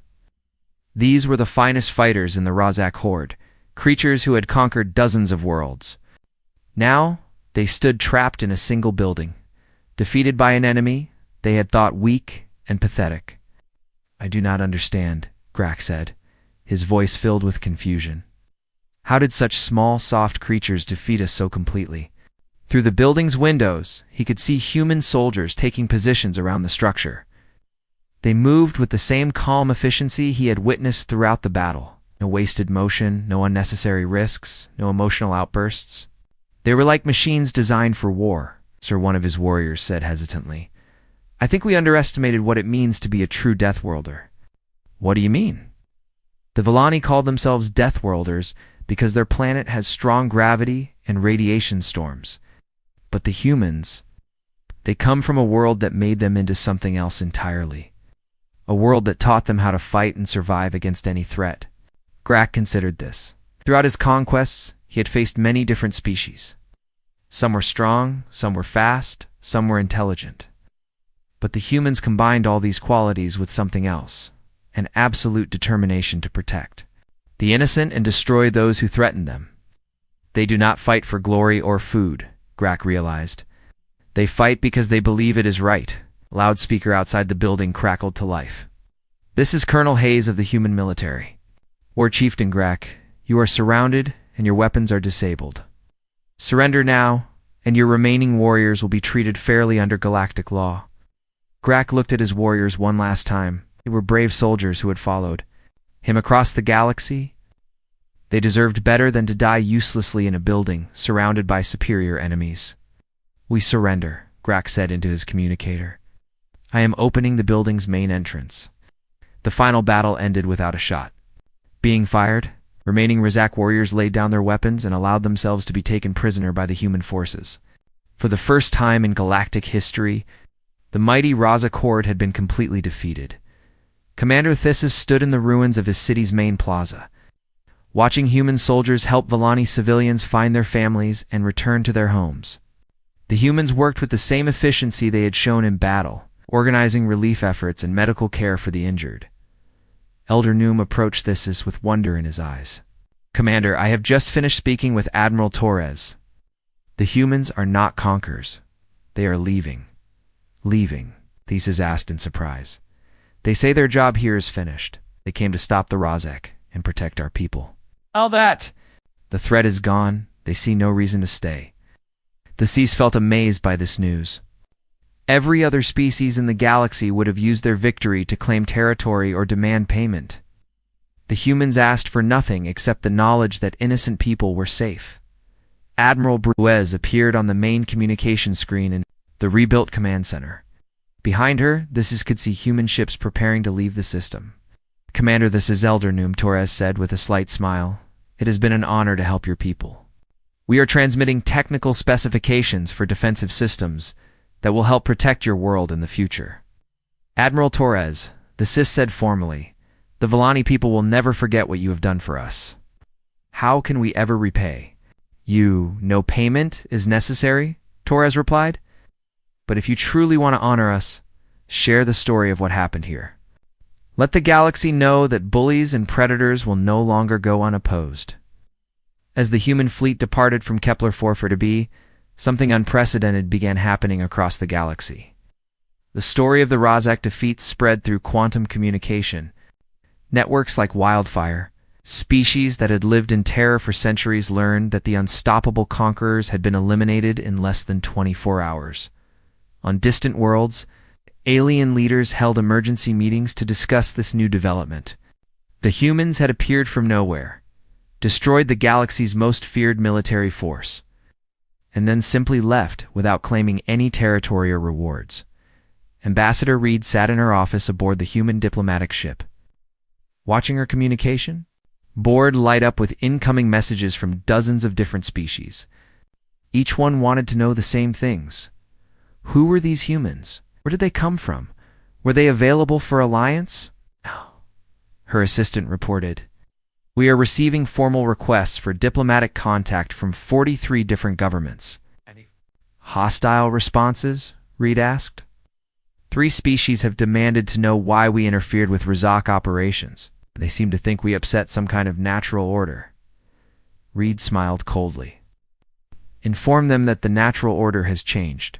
These were the finest fighters in the Razak horde, creatures who had conquered dozens of worlds. Now, they stood trapped in a single building. Defeated by an enemy they had thought weak and pathetic. I do not understand, Grak said, his voice filled with confusion. How did such small, soft creatures defeat us so completely? Through the building's windows, he could see human soldiers taking positions around the structure. They moved with the same calm efficiency he had witnessed throughout the battle. No wasted motion, no unnecessary risks, no emotional outbursts. They were like machines designed for war, Sir, one of his warriors said hesitantly. I think we underestimated what it means to be a true Deathworlder. What do you mean? The Villani called themselves Deathworlders because their planet has strong gravity and radiation storms. But the humans, they come from a world that made them into something else entirely. A world that taught them how to fight and survive against any threat. Grak considered this. Throughout his conquests, he had faced many different species. Some were strong, some were fast, some were intelligent. But the humans combined all these qualities with something else, an absolute determination to protect the innocent and destroy those who threatened them. They do not fight for glory or food, Grak realized. They fight because they believe it is right. A loudspeaker outside the building crackled to life. This is Colonel Hayes of the human military. War Chieftain Grak, you are surrounded and your weapons are disabled. Surrender now, and your remaining warriors will be treated fairly under galactic law. Grak looked at his warriors one last time. They were brave soldiers who had followed him across the galaxy. They deserved better than to die uselessly in a building surrounded by superior enemies. We surrender, Grak said into his communicator. I am opening the building's main entrance. The final battle ended without a shot. Being fired, remaining Razak warriors laid down their weapons and allowed themselves to be taken prisoner by the human forces. For the first time in galactic history, the mighty Razak horde had been completely defeated. Commander Thissis stood in the ruins of his city's main plaza, watching human soldiers help Villani civilians find their families and return to their homes. The humans worked with the same efficiency they had shown in battle, organizing relief efforts and medical care for the injured. Elder Noom approached Thissis with wonder in his eyes. Commander, I have just finished speaking with Admiral Torres. The humans are not conquerors. They are leaving. Leaving, Thesis asked in surprise. They say their job here is finished. They came to stop the Razak and protect our people. All that! The threat is gone. They see no reason to stay. The Seas felt amazed by this news. Every other species in the galaxy would have used their victory to claim territory or demand payment. The humans asked for nothing except the knowledge that innocent people were safe. Admiral Bruez appeared on the main communication screen in the rebuilt command center. Behind her, Thissis could see human ships preparing to leave the system. Commander, this is Elder Noom, Torres said with a slight smile. It has been an honor to help your people. We are transmitting technical specifications for defensive systems that will help protect your world in the future. Admiral Torres, Thissis said formally, the Villani people will never forget what you have done for us. How can we ever repay? You, no payment is necessary, Torres replied. But if you truly want to honor us, share the story of what happened here. Let the galaxy know that bullies and predators will no longer go unopposed. As the human fleet departed from Kepler-4 for 2b, something unprecedented began happening across the galaxy. The story of the Rozak defeat spread through quantum communication. Networks like wildfire, species that had lived in terror for centuries learned that the unstoppable conquerors had been eliminated in less than 24 hours. On distant worlds, alien leaders held emergency meetings to discuss this new development. The humans had appeared from nowhere, destroyed the galaxy's most feared military force, and then simply left without claiming any territory or rewards. Ambassador Reed sat in her office aboard the human diplomatic ship. Watching her communication, board light up with incoming messages from dozens of different species. Each one wanted to know the same things. Who were these humans? Where did they come from? Were they available for alliance? Her assistant reported. We are receiving formal requests for diplomatic contact from 43 different governments. Hostile responses? Reed asked. 3 species have demanded to know why we interfered with Rozak operations. They seem to think we upset some kind of natural order. Reed smiled coldly. Inform them that the natural order has changed.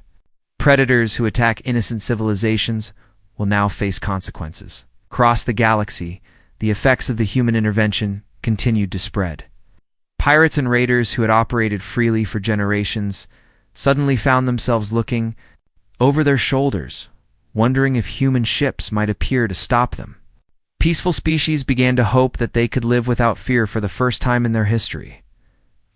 Predators who attack innocent civilizations will now face consequences. Across the galaxy, the effects of the human intervention continued to spread. Pirates and raiders who had operated freely for generations suddenly found themselves looking over their shoulders, wondering if human ships might appear to stop them. Peaceful species began to hope that they could live without fear for the first time in their history.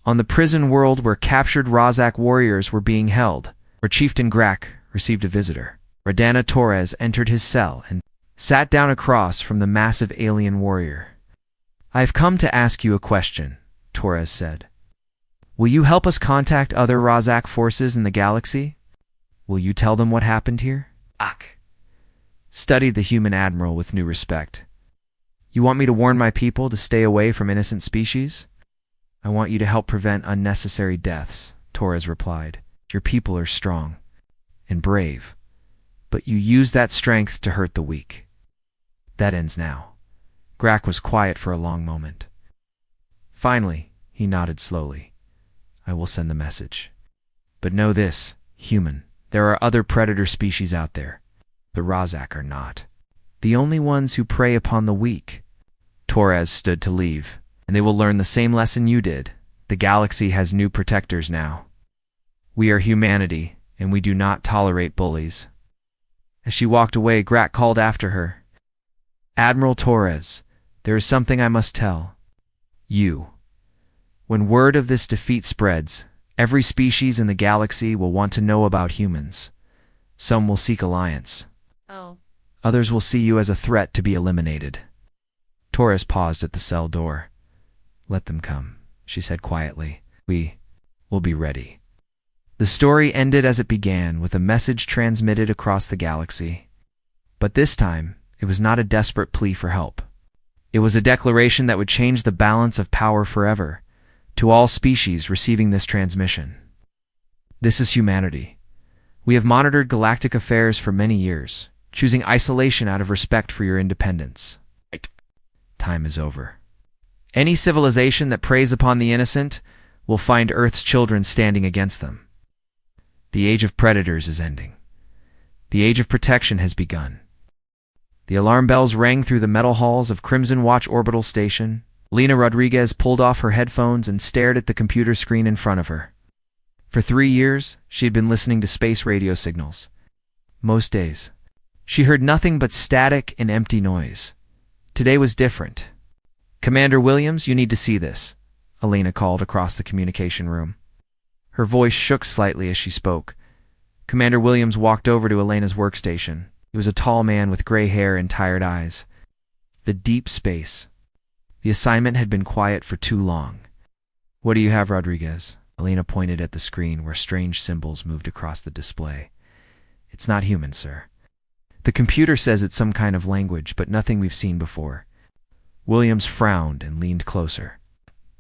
On the prison world where captured Rozak warriors were being held, where Chieftain Grak received a visitor, Radana Torres entered his cell and sat down across from the massive alien warrior. I have come to ask you a question, Torres said. Will you help us contact other Rozak forces in the galaxy? Will you tell them what happened here? Ak studied the human admiral with new respect. You want me to warn my people to stay away from innocent species? I want you to help prevent unnecessary deaths, Torres replied. Your people are strong and brave, but you use that strength to hurt the weak. That ends now. Grak was quiet for a long moment. Finally, he nodded slowly. I will send the message. But know this, human, there are other predator species out there. The Rozak are not. The only ones who prey upon the weak. Torres stood to leave, and they will learn the same lesson you did. The galaxy has new protectors now. We are humanity, and we do not tolerate bullies. As she walked away, Grak called after her. Admiral Torres, there is something I must tell you. When word of this defeat spreads, every species in the galaxy will want to know about humans. Some will seek alliance. Others will see you as a threat to be eliminated. Torres paused at the cell door. Let them come, she said quietly. We will be ready. The story ended as it began, with a message transmitted across the galaxy. But this time, it was not a desperate plea for help. It was a declaration that would change the balance of power forever, to all species receiving this transmission. This is humanity. We have monitored galactic affairs for many years, choosing isolation out of respect for your independence. Time is over. Any civilization that preys upon the innocent will find Earth's children standing against them. The age of predators is ending. The age of protection has begun. The alarm bells rang through the metal halls of Crimson Watch Orbital Station. Lena Rodriguez pulled off her headphones and stared at the computer screen in front of her. For 3 years, she had been listening to space radio signals. Most days, she heard nothing but static and empty noise. Today was different. Commander Williams, you need to see this, Elena called across the communication room. Her voice shook slightly as she spoke. Commander Williams walked over to Elena's workstation. He was a tall man with gray hair and tired eyes. The deep space. The assignment had been quiet for too long. What do you have, Rodriguez? Elena pointed at the screen where strange symbols moved across the display. It's not human, sir. The computer says it's some kind of language, but nothing we've seen before. Williams frowned and leaned closer.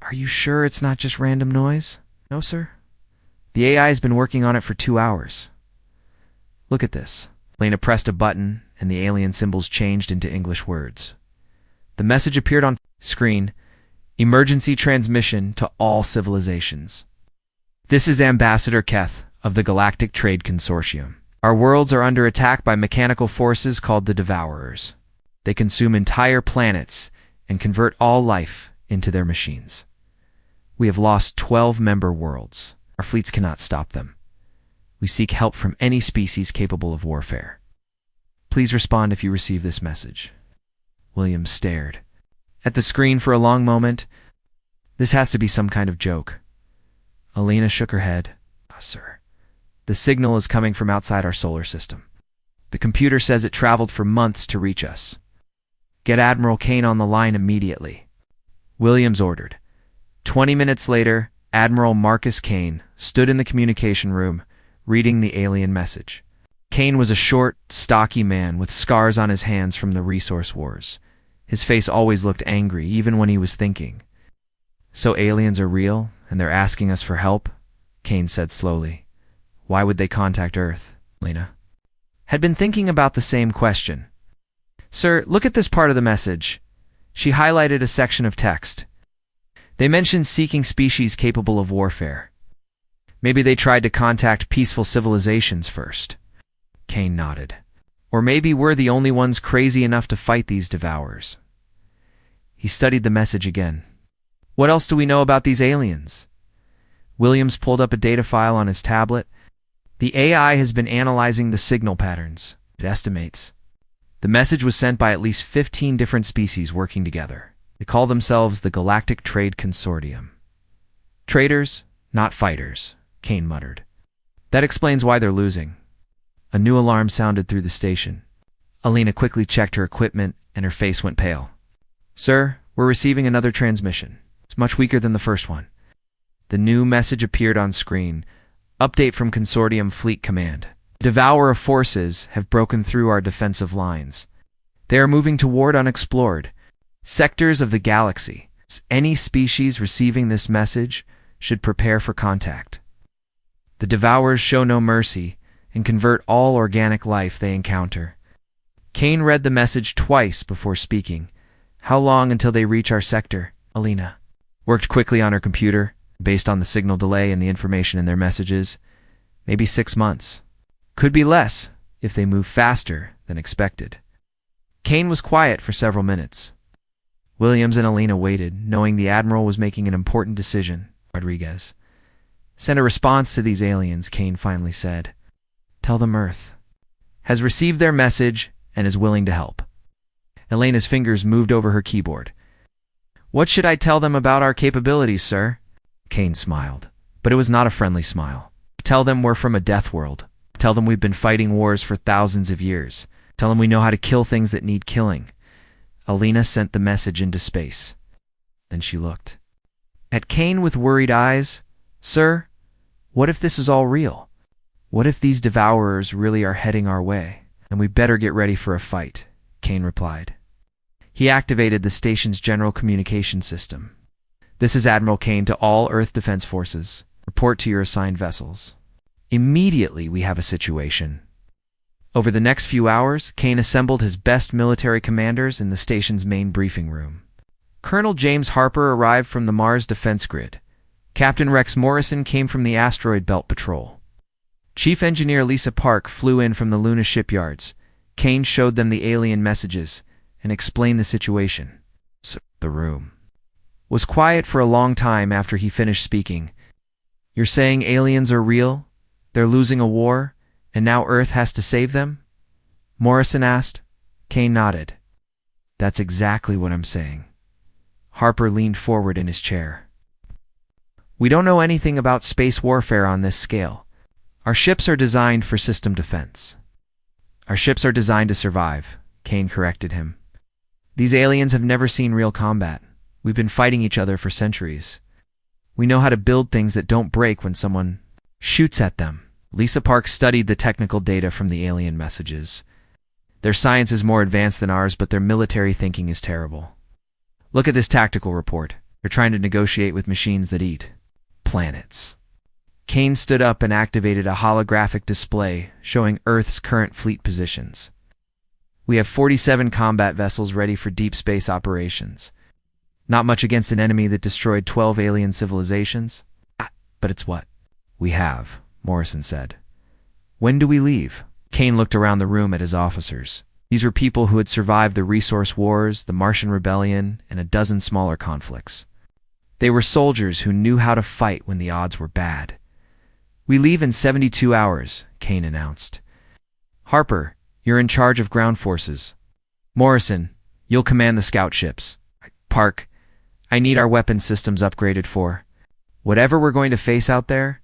Are you sure it's not just random noise? No, sir. The AI has been working on it for 2 hours. Look at this. Elena pressed a button, and the alien symbols changed into English words. The message appeared on screen: emergency transmission to all civilizations. This is Ambassador Keth of the Galactic Trade Consortium. Our worlds are under attack by mechanical forces called the Devourers. They consume entire planets and convert all life into their machines. We have lost 12 member worlds. Our fleets cannot stop them. We seek help from any species capable of warfare. Please respond if you receive this message. William stared at the screen for a long moment. This has to be some kind of joke. Alina shook her head. Sir, the signal is coming from outside our solar system. The computer says it traveled for months to reach us. Get Admiral Kane on the line immediately. Williams ordered. 20 minutes later, Admiral Marcus Kane stood in the communication room, reading the alien message. Kane was a short, stocky man with scars on his hands from the resource wars. His face always looked angry, even when he was thinking. So aliens are real, and they're asking us for help? Kane said slowly. Why would they contact Earth? Lena had been thinking about the same question. Sir, look at this part of the message. She highlighted a section of text. They mentioned seeking species capable of warfare. Maybe they tried to contact peaceful civilizations first. Kane nodded. Or maybe we're the only ones crazy enough to fight these Devourers. He studied the message again. What else do we know about these aliens? Williams pulled up a data file on his tablet. The AI has been analyzing the signal patterns, it estimates. The message was sent by at least 15 different species working together. They call themselves the Galactic Trade Consortium. Traders, not fighters, Kane muttered. That explains why they're losing. A new alarm sounded through the station. Alina quickly checked her equipment, and her face went pale. Sir, we're receiving another transmission. It's much weaker than the first one. The new message appeared on screen. Update from Consortium Fleet Command. Devourer forces have broken through our defensive lines. They are moving toward unexplored sectors of the galaxy. Any species receiving this message should prepare for contact. The Devourers show no mercy and convert all organic life they encounter. Kane read the message twice before speaking. How long until they reach our sector? Alina worked quickly on her computer, based on the signal delay and the information in their messages. Maybe 6 months. Could be less, if they move faster than expected. Kane was quiet for several minutes. Williams and Alina waited, knowing the Admiral was making an important decision. Rodriguez sent a response to these aliens, Kane finally said. Tell them Earth has received their message and is willing to help. Elena's fingers moved over her keyboard. What should I tell them about our capabilities, sir? Kane smiled, but it was not a friendly smile. Tell them we're from a death world. Tell them we've been fighting wars for thousands of years. Tell them we know how to kill things that need killing. Alina sent the message into space. Then she looked at Kane with worried eyes. Sir, what if this is all real? What if these Devourers really are heading our way? Then we better get ready for a fight, Kane replied. He activated the station's general communication system. This is Admiral Kane to all Earth Defense Forces. Report to your assigned vessels. Immediately we have a situation. Over the next few hours, Kane assembled his best military commanders in the station's main briefing room. Colonel James Harper arrived from the Mars Defense Grid. Captain Rex Morrison came from the Asteroid Belt Patrol. Chief Engineer Lisa Park flew in from the Luna shipyards. Kane showed them the alien messages and explained the situation. So the room was quiet for a long time after he finished speaking. You're saying aliens are real? They're losing a war, and now Earth has to save them? Morrison asked. Kane nodded. That's exactly what I'm saying. Harper leaned forward in his chair. We don't know anything about space warfare on this scale. Our ships are designed for system defense. Our ships are designed to survive, Kane corrected him. These aliens have never seen real combat. We've been fighting each other for centuries. We know how to build things that don't break when someone shoots at them. Lisa Park studied the technical data from the alien messages. Their science is more advanced than ours, but their military thinking is terrible. Look at this tactical report. They're trying to negotiate with machines that eat planets. Kane stood up and activated a holographic display showing Earth's current fleet positions. We have 47 combat vessels ready for deep space operations. Not much against an enemy that destroyed 12 alien civilizations. But it's what we have, Morrison said. When do we leave? Kane looked around the room at his officers. These were people who had survived the resource wars, the Martian rebellion, and a dozen smaller conflicts. They were soldiers who knew how to fight when the odds were bad. We leave in 72 hours, Kane announced. Harper, you're in charge of ground forces. Morrison, you'll command the scout ships. Park, I need our weapon systems upgraded for whatever we're going to face out there.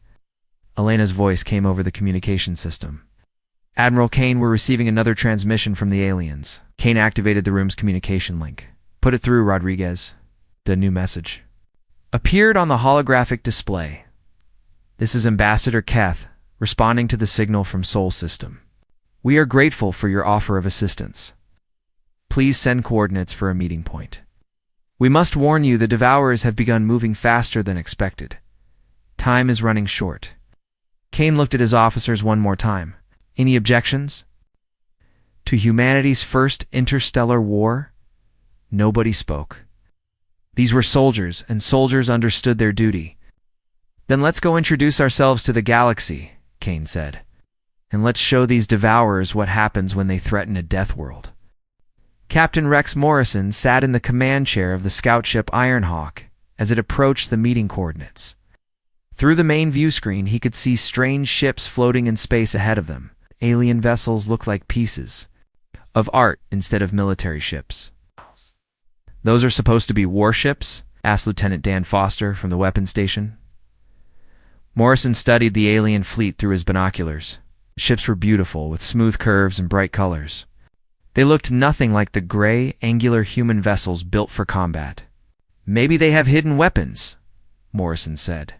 Elena's voice came over the communication system. Admiral Kane, we're receiving another transmission from the aliens. Kane activated the room's communication link. Put it through, Rodriguez. The new message appeared on the holographic display. This is Ambassador Keth, responding to the signal from Sol System. We are grateful for your offer of assistance. Please send coordinates for a meeting point. We must warn you the Devourers have begun moving faster than expected. Time is running short. Kane looked at his officers one more time. Any objections? To humanity's first interstellar war? Nobody spoke. These were soldiers, and soldiers understood their duty. Then let's go introduce ourselves to the galaxy, Kane said. And let's show these Devourers what happens when they threaten a death world. Captain Rex Morrison sat in the command chair of the scout ship Ironhawk as it approached the meeting coordinates. Through the main view screen, he could see strange ships floating in space ahead of them. Alien vessels looked like pieces of art instead of military ships. Those are supposed to be warships? Asked Lieutenant Dan Foster from the weapons station. Morrison studied the alien fleet through his binoculars. The ships were beautiful, with smooth curves and bright colors. They looked nothing like the gray, angular human vessels built for combat. Maybe they have hidden weapons, Morrison said.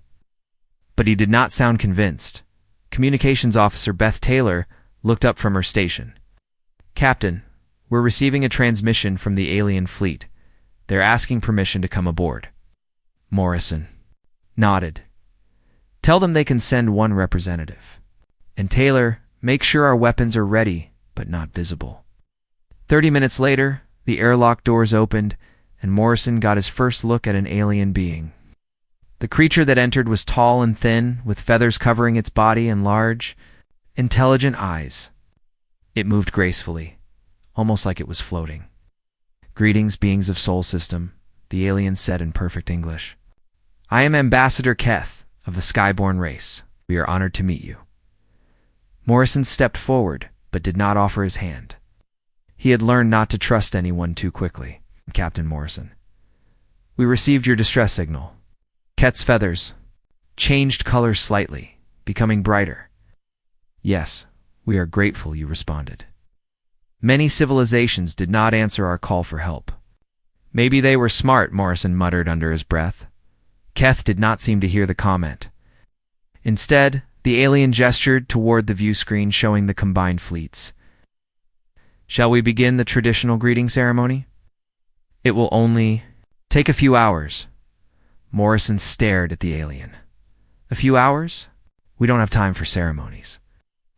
But he did not sound convinced. Communications Officer Beth Taylor looked up from her station. Captain, we're receiving a transmission from the alien fleet. They're asking permission to come aboard. Morrison nodded. Tell them they can send one representative. And Taylor, make sure our weapons are ready, but not visible. 30 minutes later, the airlock doors opened, and Morrison got his first look at an alien being. The creature that entered was tall and thin, with feathers covering its body and large, intelligent eyes. It moved gracefully, almost like it was floating. Greetings, beings of Sol System, the alien said in perfect English. I am Ambassador Keth of the Skyborn race. We are honored to meet you. Morrison stepped forward, but did not offer his hand. He had learned not to trust anyone too quickly. Captain Morrison. We received your distress signal. Keth's feathers changed color slightly, becoming brighter. Yes, we are grateful, you responded. Many civilizations did not answer our call for help. Maybe they were smart, Morrison muttered under his breath. Keth did not seem to hear the comment. Instead, the alien gestured toward the view screen showing the combined fleets. Shall we begin the traditional greeting ceremony? It will only take a few hours. Morrison stared at the alien. A few hours? We don't have time for ceremonies.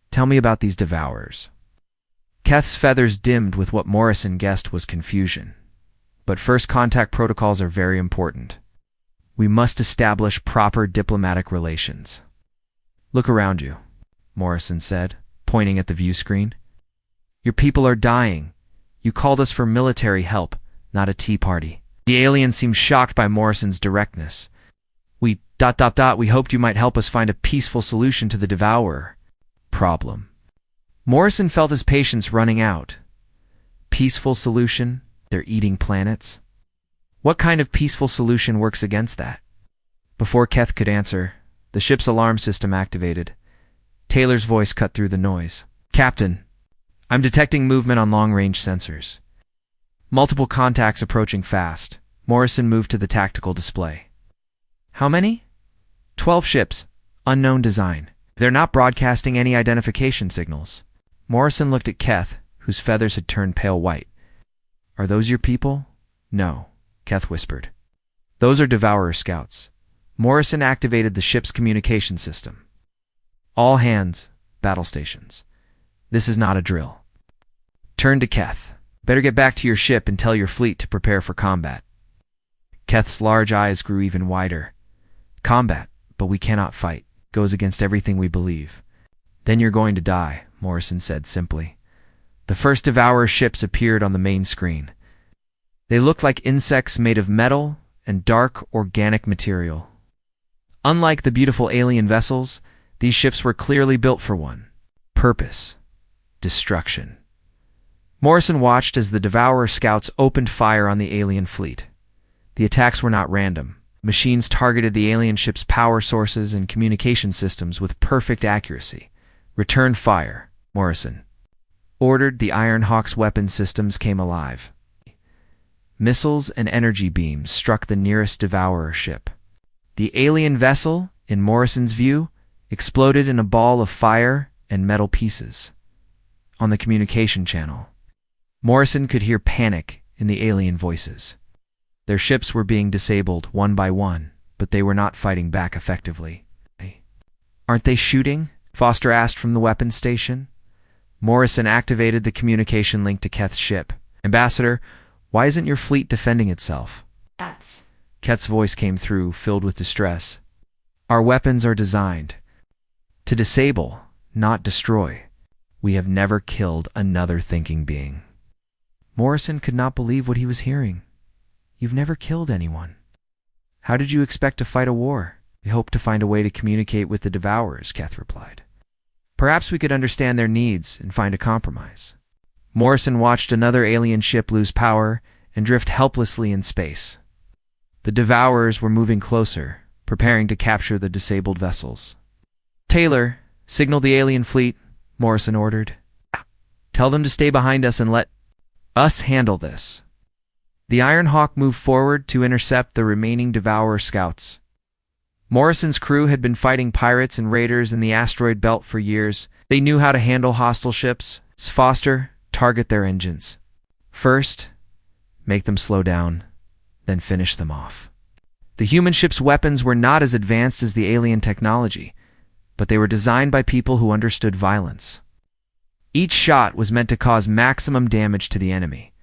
Tell me about these Devourers. Keth's feathers dimmed with what Morrison guessed was confusion. But first contact protocols are very important. We must establish proper diplomatic relations. Look around you, Morrison said, pointing at the view screen. Your people are dying. You called us for military help, not a tea party. The alien seemed shocked by Morrison's directness. We hoped you might help us find a peaceful solution to the Devourer problem. Morrison felt his patience running out. Peaceful solution? They're eating planets? What kind of peaceful solution works against that? Before Keth could answer, the ship's alarm system activated. Taylor's voice cut through the noise. Captain, I'm detecting movement on long-range sensors. Multiple contacts approaching fast. Morrison moved to the tactical display. How many? 12 ships. Unknown design. They're not broadcasting any identification signals. Morrison looked at Keth, whose feathers had turned pale white. Are those your people? No, Keth whispered. Those are Devourer scouts. Morrison activated the ship's communication system. All hands, battle stations. This is not a drill. turned to Keth. Better get back to your ship and tell your fleet to prepare for combat. Keth's large eyes grew even wider. Combat, but we cannot fight. Goes against everything we believe. Then you're going to die, Morrison said simply. The first Devourer ships appeared on the main screen. They looked like insects made of metal and dark organic material. Unlike the beautiful alien vessels, these ships were clearly built for one purpose: destruction. Morrison watched as the Devourer scouts opened fire on the alien fleet. The attacks were not random. Machines targeted the alien ship's power sources and communication systems with perfect accuracy. Return fire, Morrison ordered. The Iron Hawk's weapon systems came alive. Missiles and energy beams struck the nearest Devourer ship. The alien vessel, in Morrison's view, exploded in a ball of fire and metal pieces. On the communication channel, Morrison could hear panic in the alien voices. Their ships were being disabled one by one, but they were not fighting back effectively. Aren't they shooting? Foster asked from the weapons station. Morrison activated the communication link to Keth's ship. Ambassador, why isn't your fleet defending itself? Keth's voice came through, filled with distress. Our weapons are designed to disable, not destroy. We have never killed another thinking being. Morrison could not believe what he was hearing. You've never killed anyone. How did you expect to fight a war? We hope to find a way to communicate with the Devourers, Keth replied. Perhaps we could understand their needs and find a compromise. Morrison watched another alien ship lose power and drift helplessly in space. The Devourers were moving closer, preparing to capture the disabled vessels. Taylor, signal the alien fleet, Morrison ordered. Tell them to stay behind us and let us handle this. The Iron Hawk moved forward to intercept the remaining Devourer scouts. Morrison's crew had been fighting pirates and raiders in the asteroid belt for years. They knew how to handle hostile ships. Foster, target their engines. First, make them slow down, then finish them off. The human ship's weapons were not as advanced as the alien technology, but they were designed by people who understood violence. Each shot was meant to cause maximum damage to the enemy.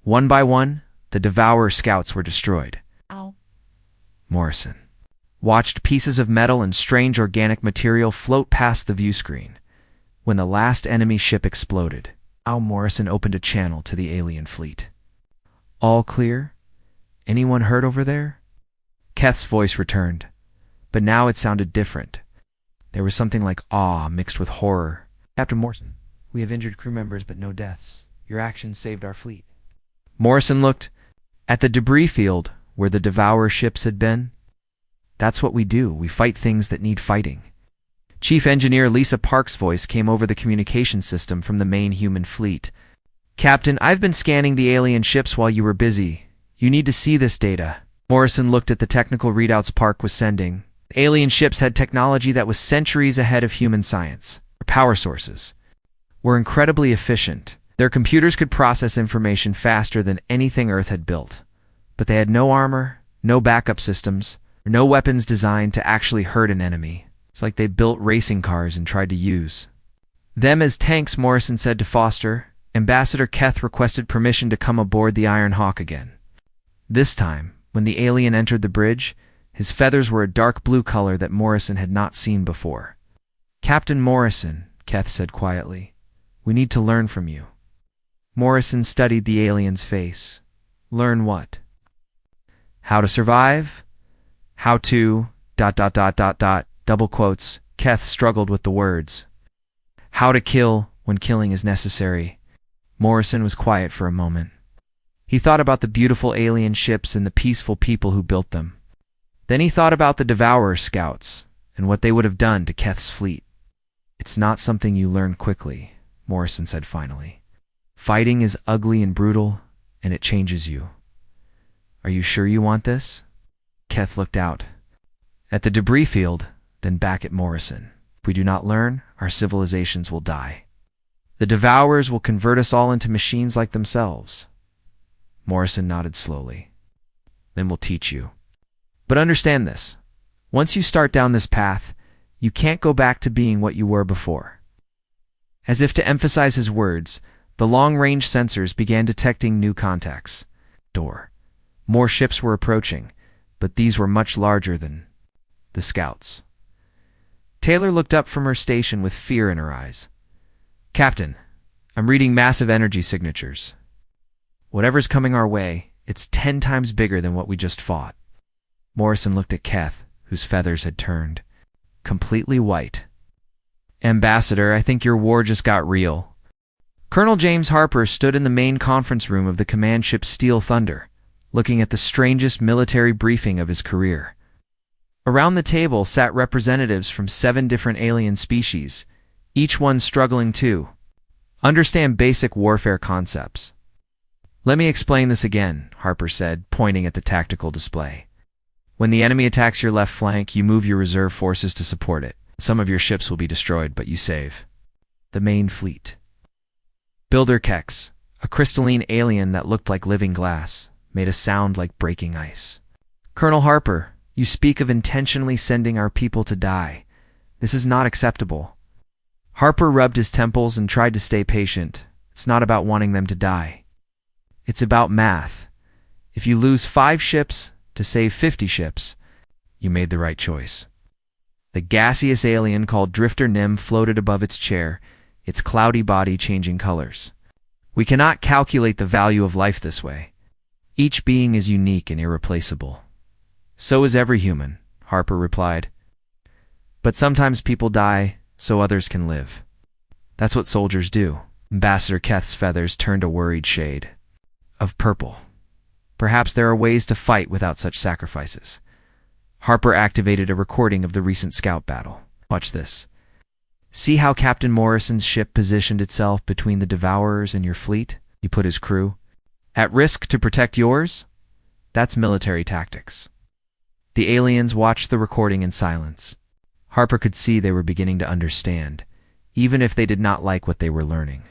One by one, the Devourer scouts were destroyed. Ow. Morrison watched pieces of metal and strange organic material float past the view screen. When the last enemy ship exploded, Morrison opened a channel to the alien fleet. All clear? Anyone hurt over there? Keth's voice returned, but now it sounded different. There was something like awe mixed with horror. Captain Morrison, we have injured crew members but no deaths. Your actions saved our fleet. Morrison looked at the debris field where the Devourer ships had been. That's what we do. We fight things that need fighting. Chief Engineer Lisa Park's voice came over the communication system from the main human fleet. Captain, I've been scanning the alien ships while you were busy. You need to see this data. Morrison looked at the technical readouts Park was sending. The alien ships had technology that was centuries ahead of human science. Their power sources were incredibly efficient. Their computers could process information faster than anything Earth had built. But they had no armor, no backup systems, or no weapons designed to actually hurt an enemy. It's like they built racing cars and tried to use them as tanks, Morrison said to Foster. Ambassador Keth requested permission to come aboard the Iron Hawk again. This time, when the alien entered the bridge, his feathers were a dark blue color that Morrison had not seen before. Captain Morrison, Keth said quietly, we need to learn from you. Morrison studied the alien's face. Learn what? How to survive? How to... ... double quotes. Keth struggled with the words. How to kill when killing is necessary. Morrison was quiet for a moment. He thought about the beautiful alien ships and the peaceful people who built them. Then he thought about the Devourer scouts and what they would have done to Keth's fleet. It's not something you learn quickly, Morrison said finally. Fighting is ugly and brutal, and it changes you. Are you sure you want this? Keth looked out at the debris field, then back at Morrison. If we do not learn, our civilizations will die. The Devourers will convert us all into machines like themselves. Morrison nodded slowly. Then we'll teach you. But understand this. Once you start down this path, you can't go back to being what you were before. As if to emphasize his words, The long-range sensors began detecting new contacts. More ships were approaching, but these were much larger than the scouts. Taylor looked up from her station with fear in her eyes. "Captain, I'm reading massive energy signatures. Whatever's coming our way, it's 10 times bigger than what we just fought." Morrison looked at Keth, whose feathers had turned completely white. "Ambassador, I think your war just got real." Colonel James Harper stood in the main conference room of the command ship Steel Thunder, looking at the strangest military briefing of his career. Around the table sat representatives from 7 different alien species, each one struggling to understand basic warfare concepts. "Let me explain this again," Harper said, pointing at the tactical display. "When the enemy attacks your left flank, you move your reserve forces to support it. Some of your ships will be destroyed, but you save the main fleet." Builder Kex, a crystalline alien that looked like living glass, made a sound like breaking ice. "Colonel Harper, you speak of intentionally sending our people to die. This is not acceptable." Harper rubbed his temples and tried to stay patient. "It's not about wanting them to die. It's about math. If you lose 5 ships to save 50 ships, you made the right choice." The gaseous alien called Drifter Nim floated above its chair, its cloudy body changing colors. "We cannot calculate the value of life this way. Each being is unique and irreplaceable." "So is every human," Harper replied. "But sometimes people die so others can live. That's what soldiers do." Ambassador Keth's feathers turned a worried shade of purple. "Perhaps there are ways to fight without such sacrifices." Harper activated a recording of the recent scout battle. "Watch this. See how Captain Morrison's ship positioned itself between the Devourers and your fleet? He put his crew at risk to protect yours? That's military tactics." The aliens watched the recording in silence. Harper could see they were beginning to understand, even if they did not like what they were learning.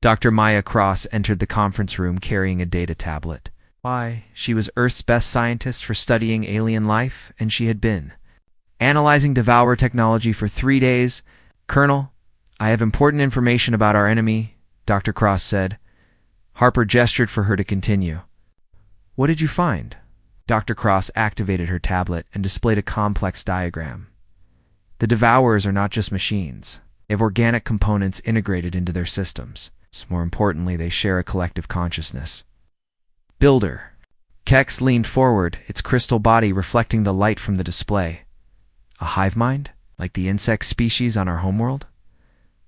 Dr. Maya Cross entered the conference room carrying a data tablet. Why, she was Earth's best scientist for studying alien life, and she had been analyzing Devourer technology for 3 days. "Colonel, I have important information about our enemy," Dr. Cross said. Harper gestured for her to continue. "What did you find?" Dr. Cross activated her tablet and displayed a complex diagram. "The Devourers are not just machines. They have organic components integrated into their systems. More importantly, they share a collective consciousness." "Builder." Kex leaned forward, its crystal body reflecting the light from the display. "A hive mind? Like the insect species on our homeworld?"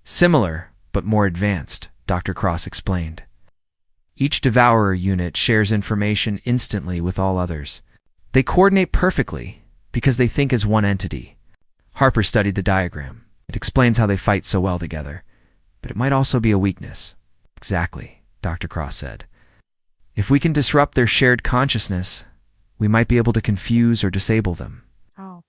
"Similar, but more advanced," Dr. Cross explained. "Each Devourer unit shares information instantly with all others. They coordinate perfectly because they think as one entity." Harper studied the diagram. "It explains how they fight so well together, but it might also be a weakness." "Exactly," Dr. Cross said. "If we can disrupt their shared consciousness, we might be able to confuse or disable them." Oh.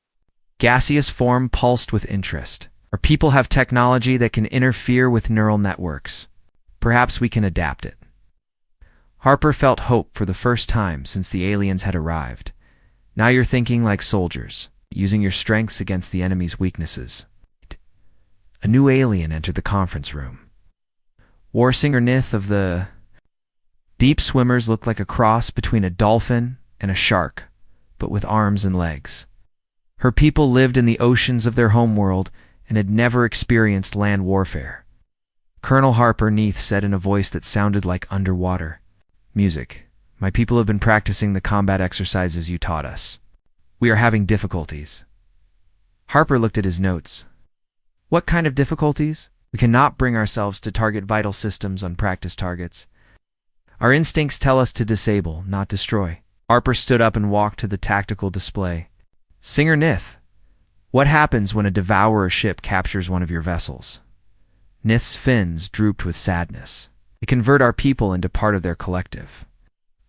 Gaseous form pulsed with interest. "Our people have technology that can interfere with neural networks. Perhaps we can adapt it." Harper felt hope for the first time since the aliens had arrived. "Now you're thinking like soldiers, using your strengths against the enemy's weaknesses." A new alien entered the conference room. Warsinger Nith of the Deep Swimmers looked like a cross between a dolphin and a shark, but with arms and legs. Her people lived in the oceans of their homeworld and had never experienced land warfare. Colonel Harper Neath said in a voice that sounded like underwater, "Music. My people have been practicing the combat exercises you taught us. We are having difficulties." Harper looked at his notes. "What kind of difficulties?" "We cannot bring ourselves to target vital systems on practice targets. Our instincts tell us to disable, not destroy." Harper stood up and walked to the tactical display. "Singer Nith, what happens when a Devourer ship captures one of your vessels?" Nith's fins drooped with sadness. "They convert our people into part of their collective.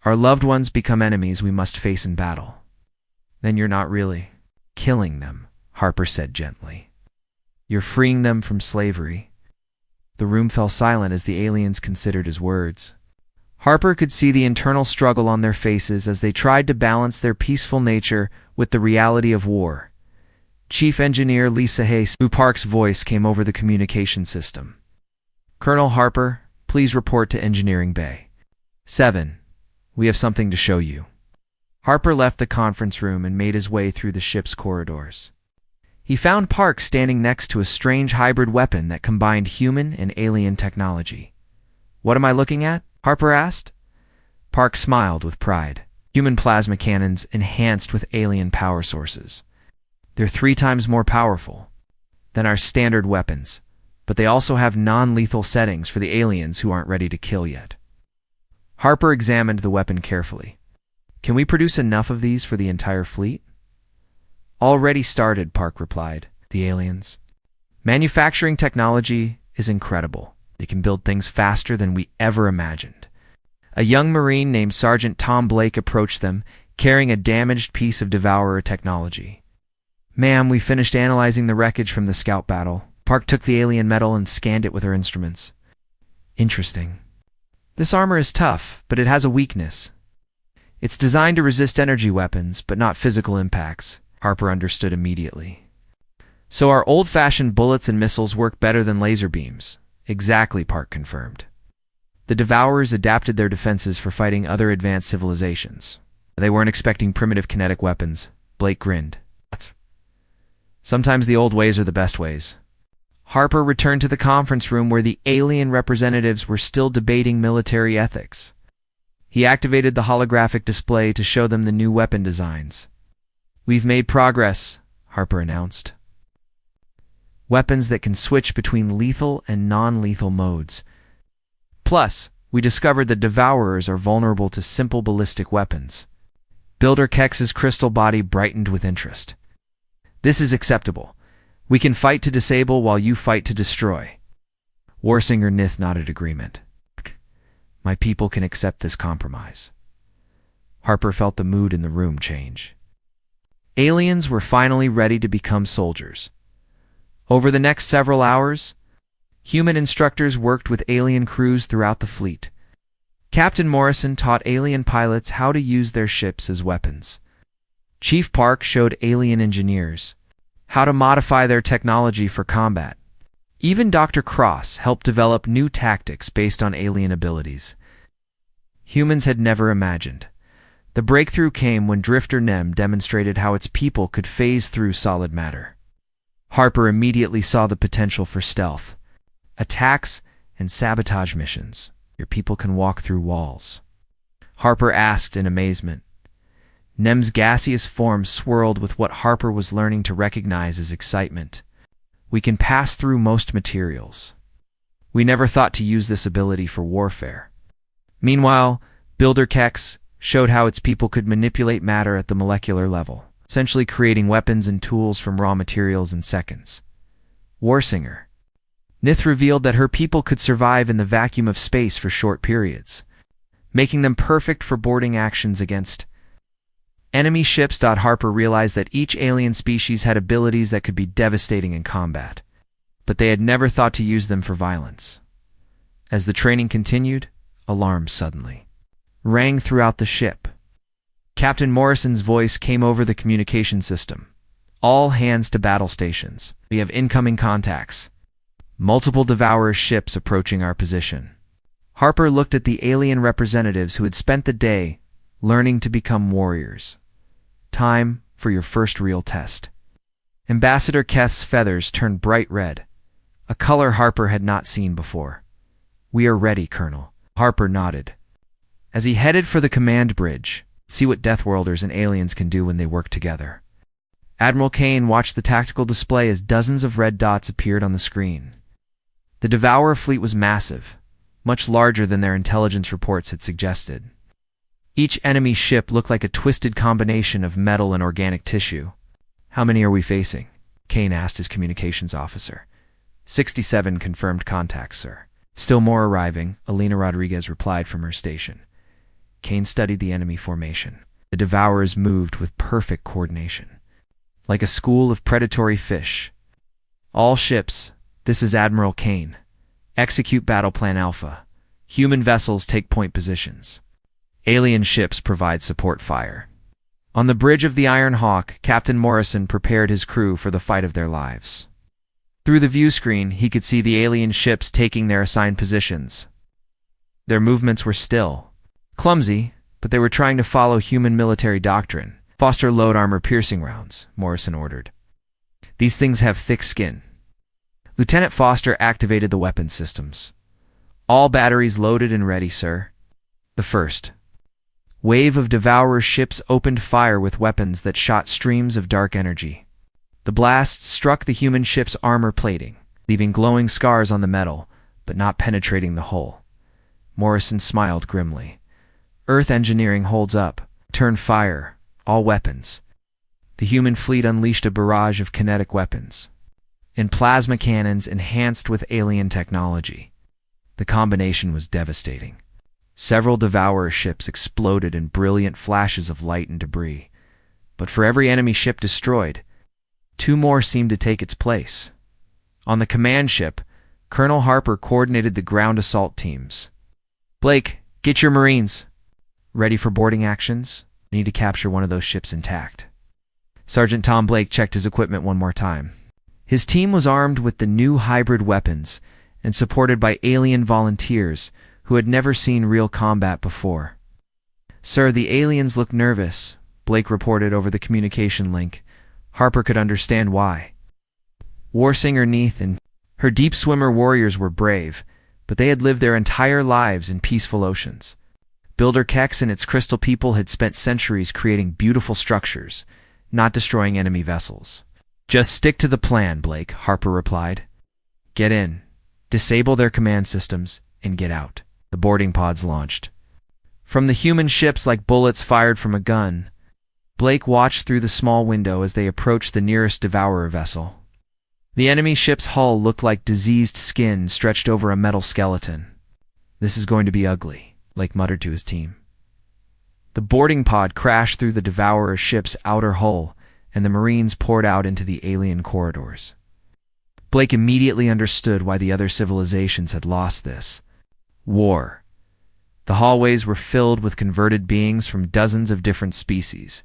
Our loved ones become enemies we must face in battle." "Then you're not really killing them," Harper said gently. "You're freeing them from slavery." The room fell silent as the aliens considered his words. Harper could see the internal struggle on their faces as they tried to balance their peaceful nature with the reality of war. Chief Engineer Lisa Hayes Park's voice came over the communication system. "Colonel Harper, Please report to Engineering Bay. 7. We have something to show you. Harper left the conference room and made his way through the ship's corridors. He found Park standing next to a strange hybrid weapon that combined human and alien technology. What am I looking at? Harper asked. Park smiled with pride. Human plasma cannons enhanced with alien power sources. They're 3 times more powerful than our standard weapons, but they also have non-lethal settings for the aliens who aren't ready to kill yet. Harper examined the weapon carefully. Can we produce enough of these for the entire fleet? Already started, Park replied. The aliens. Manufacturing technology is incredible. They can build things faster than we ever imagined. A young Marine named Sergeant Tom Blake approached them, carrying a damaged piece of Devourer technology. Ma'am, we finished analyzing the wreckage from the scout battle. Park took the alien metal and scanned it with her instruments. Interesting. This armor is tough, but it has a weakness. It's designed to resist energy weapons, but not physical impacts. Harper understood immediately. So our old-fashioned bullets and missiles work better than laser beams. Exactly, Park confirmed. The Devourers adapted their defenses for fighting other advanced civilizations. They weren't expecting primitive kinetic weapons. Blake grinned. Sometimes the old ways are the best ways. Harper returned to the conference room where the alien representatives were still debating military ethics. He activated the holographic display to show them the new weapon designs. We've made progress, Harper announced. Weapons that can switch between lethal and non-lethal modes. Plus, we discovered that Devourers are vulnerable to simple ballistic weapons. Builder Kex's crystal body brightened with interest. This is acceptable. We can fight to disable while you fight to destroy. Warsinger Nith nodded agreement. My people can accept this compromise. Harper felt the mood in the room change. Aliens were finally ready to become soldiers. Over the next several hours, human instructors worked with alien crews throughout the fleet. Captain Morrison taught alien pilots how to use their ships as weapons. Chief Park showed alien engineers how to modify their technology for combat. Even Dr. Cross helped develop new tactics based on alien abilities humans had never imagined. The breakthrough came when Drifter Nem demonstrated how its people could phase through solid matter. Harper immediately saw the potential for stealth, attacks, and sabotage missions. Your people can walk through walls. Harper asked in amazement. Nem's gaseous form swirled with what Harper was learning to recognize as excitement. We can pass through most materials. We never thought to use this ability for warfare. Meanwhile, Builder Kex showed how its people could manipulate matter at the molecular level, essentially creating weapons and tools from raw materials in seconds. Warsinger. Nith revealed that her people could survive in the vacuum of space for short periods, making them perfect for boarding actions against enemy ships. Harper realized that each alien species had abilities that could be devastating in combat, but they had never thought to use them for violence. As the training continued, alarms suddenly rang throughout the ship. Captain Morrison's voice came over the communication system. All hands to battle stations. We have incoming contacts. Multiple Devourer ships approaching our position. Harper looked at the alien representatives who had spent the day learning to become warriors. Time for your first real test. Ambassador Keth's feathers turned bright red, a color Harper had not seen before. We are ready, Colonel. Harper nodded. As he headed for the command bridge, see what Deathworlders and aliens can do when they work together. Admiral Kane watched the tactical display as dozens of red dots appeared on the screen. The Devourer fleet was massive, much larger than their intelligence reports had suggested. Each enemy ship looked like a twisted combination of metal and organic tissue. How many are we facing? Kane asked his communications officer. 67 confirmed contacts, sir. Still more arriving, Alina Rodriguez replied from her station. Kane studied the enemy formation. The Devourers moved with perfect coordination, like a school of predatory fish. All ships, this is Admiral Kane. Execute Battle Plan Alpha. Human vessels take point positions. Alien ships provide support fire. On the bridge of the Iron Hawk, Captain Morrison prepared his crew for the fight of their lives. Through the view screen, he could see the alien ships taking their assigned positions. Their movements were still, clumsy, but they were trying to follow human military doctrine. Foster load armor-piercing rounds, Morrison ordered. These things have thick skin. Lieutenant Foster activated the weapons systems. All batteries loaded and ready, sir. The first wave of Devourer ships opened fire with weapons that shot streams of dark energy. The blasts struck the human ship's armor plating, leaving glowing scars on the metal, but not penetrating the hull. Morrison smiled grimly. Earth engineering holds up. Turn fire. All weapons. The human fleet unleashed a barrage of kinetic weapons and plasma cannons enhanced with alien technology. The combination was devastating. Several Devourer ships exploded in brilliant flashes of light and debris, but for every enemy ship destroyed, 2 more seemed to take its place. On the command ship, Colonel Harper coordinated the ground assault teams. Blake, get your Marines ready for boarding actions. We need to capture one of those ships intact. Sergeant Tom Blake checked his equipment one more time. His team was armed with the new hybrid weapons and supported by alien volunteers who had never seen real combat before. Sir, the aliens look nervous, Blake reported over the communication link. Harper could understand why. Warsinger Neath and her deep swimmer warriors were brave, but they had lived their entire lives in peaceful oceans. Builder Kex and its crystal people had spent centuries creating beautiful structures, not destroying enemy vessels. Just stick to the plan, Blake, Harper replied. Get in, disable their command systems, and get out. The boarding pods launched. From the human ships like bullets fired from a gun, Blake watched through the small window as they approached the nearest Devourer vessel. The enemy ship's hull looked like diseased skin stretched over a metal skeleton. This is going to be ugly, Blake muttered to his team. The boarding pod crashed through the Devourer ship's outer hull, and the Marines poured out into the alien corridors. Blake immediately understood why the other civilizations had lost this. War. The hallways were filled with converted beings from dozens of different species.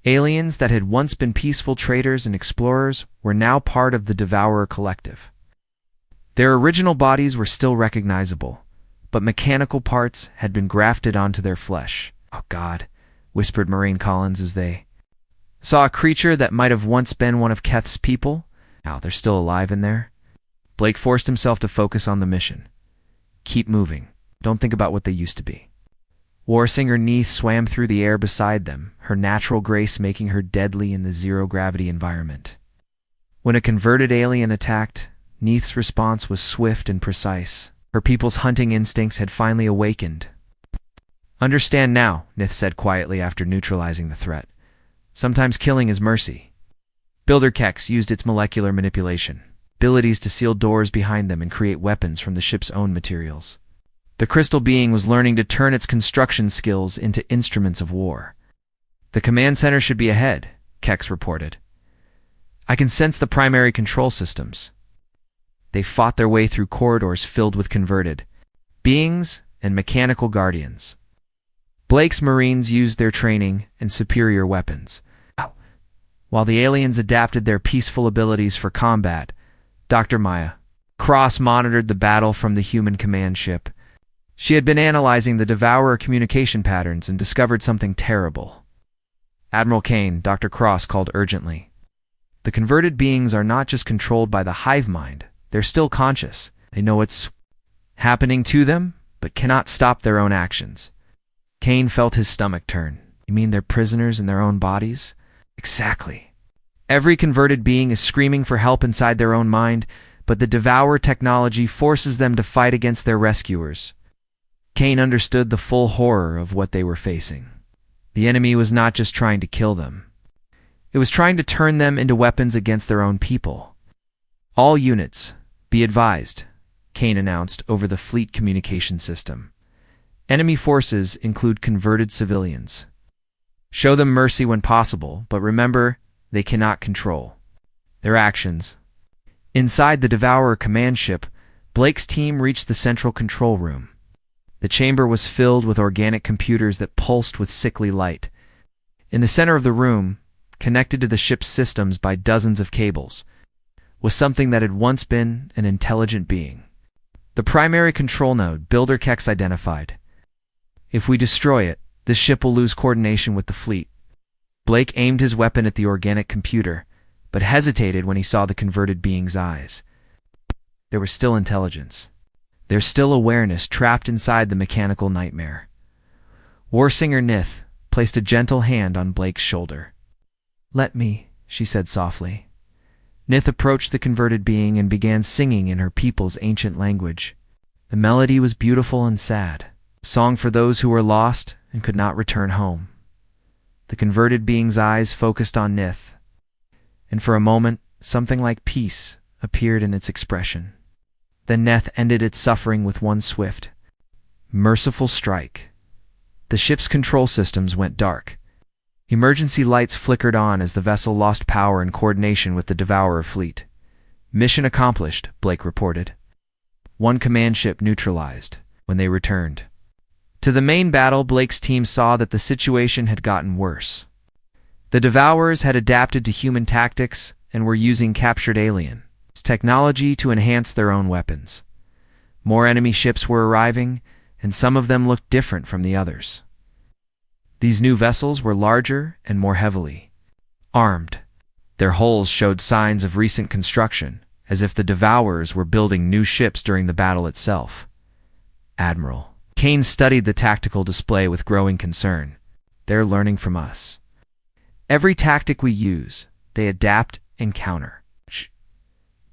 Aliens that had once been peaceful traders and explorers were now part of the Devourer collective. Their original bodies were still recognizable, but mechanical parts had been grafted onto their flesh. Oh God, whispered Marine Collins as they saw a creature that might have once been one of Keth's people. Now they're still alive in there. Blake forced himself to focus on the mission. Keep moving. Don't think about what they used to be. Warsinger Neath swam through the air beside them, her natural grace making her deadly in the zero-gravity environment. When a converted alien attacked, Neath's response was swift and precise. Her people's hunting instincts had finally awakened. Understand now, Neath said quietly after neutralizing the threat. Sometimes killing is mercy. Builder Kex used its molecular manipulation, abilities to seal doors behind them and create weapons from the ship's own materials. The crystal being was learning to turn its construction skills into instruments of war. The command center should be ahead, Kex reported. I can sense the primary control systems. They fought their way through corridors filled with converted beings and mechanical guardians. Blake's Marines used their training and superior weapons, while the aliens adapted their peaceful abilities for combat. Dr. Maya Cross monitored the battle from the human command ship. She had been analyzing the Devourer communication patterns and discovered something terrible. Admiral Kane, Dr. Cross called urgently. The converted beings are not just controlled by the hive mind, they're still conscious. They know what's happening to them, but cannot stop their own actions. Kane felt his stomach turn. You mean they're prisoners in their own bodies? Exactly. Every converted being is screaming for help inside their own mind, but the Devourer technology forces them to fight against their rescuers. Kane understood the full horror of what they were facing. The enemy was not just trying to kill them. It was trying to turn them into weapons against their own people. All units, be advised, Kane announced over the fleet communication system. Enemy forces include converted civilians. Show them mercy when possible, but remember, they cannot control their actions. Inside the Devourer command ship, Blake's team reached the central control room. The chamber was filled with organic computers that pulsed with sickly light. In the center of the room, connected to the ship's systems by dozens of cables, was something that had once been an intelligent being. The primary control node, Builder Kex identified. If we destroy it, this ship will lose coordination with the fleet. Blake aimed his weapon at the organic computer, but hesitated when he saw the converted being's eyes. There was still intelligence. There's still awareness trapped inside the mechanical nightmare. Warsinger Nith placed a gentle hand on Blake's shoulder. "Let me," she said softly. Nith approached the converted being and began singing in her people's ancient language. The melody was beautiful and sad, a song for those who were lost and could not return home. The converted being's eyes focused on Nith, and for a moment, something like peace appeared in its expression. Then Nith ended its suffering with one swift, merciful strike. The ship's control systems went dark. Emergency lights flickered on as the vessel lost power and coordination with the Devourer fleet. "Mission accomplished," Blake reported. One command ship neutralized. When they returned to the main battle, Blake's team saw that the situation had gotten worse. The Devourers had adapted to human tactics and were using captured alien technology to enhance their own weapons. More enemy ships were arriving, and some of them looked different from the others. These new vessels were larger and more heavily armed. Their hulls showed signs of recent construction, as if the Devourers were building new ships during the battle itself. Admiral Kane studied the tactical display with growing concern. "They're learning from us. Every tactic we use, they adapt and counter."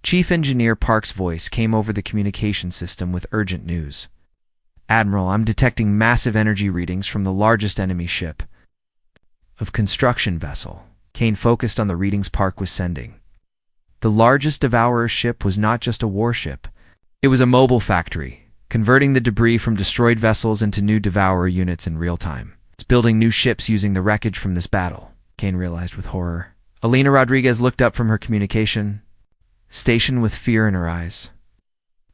Chief Engineer Park's voice came over the communication system with urgent news. "Admiral, I'm detecting massive energy readings from the largest enemy ship of construction vessel." Kane focused on the readings Park was sending. The largest Devourer ship was not just a warship. It was a mobile factory, converting the debris from destroyed vessels into new Devourer units in real time. It's building new ships using the wreckage from this battle, Kane realized with horror. Alina Rodriguez looked up from her communication station with fear in her eyes.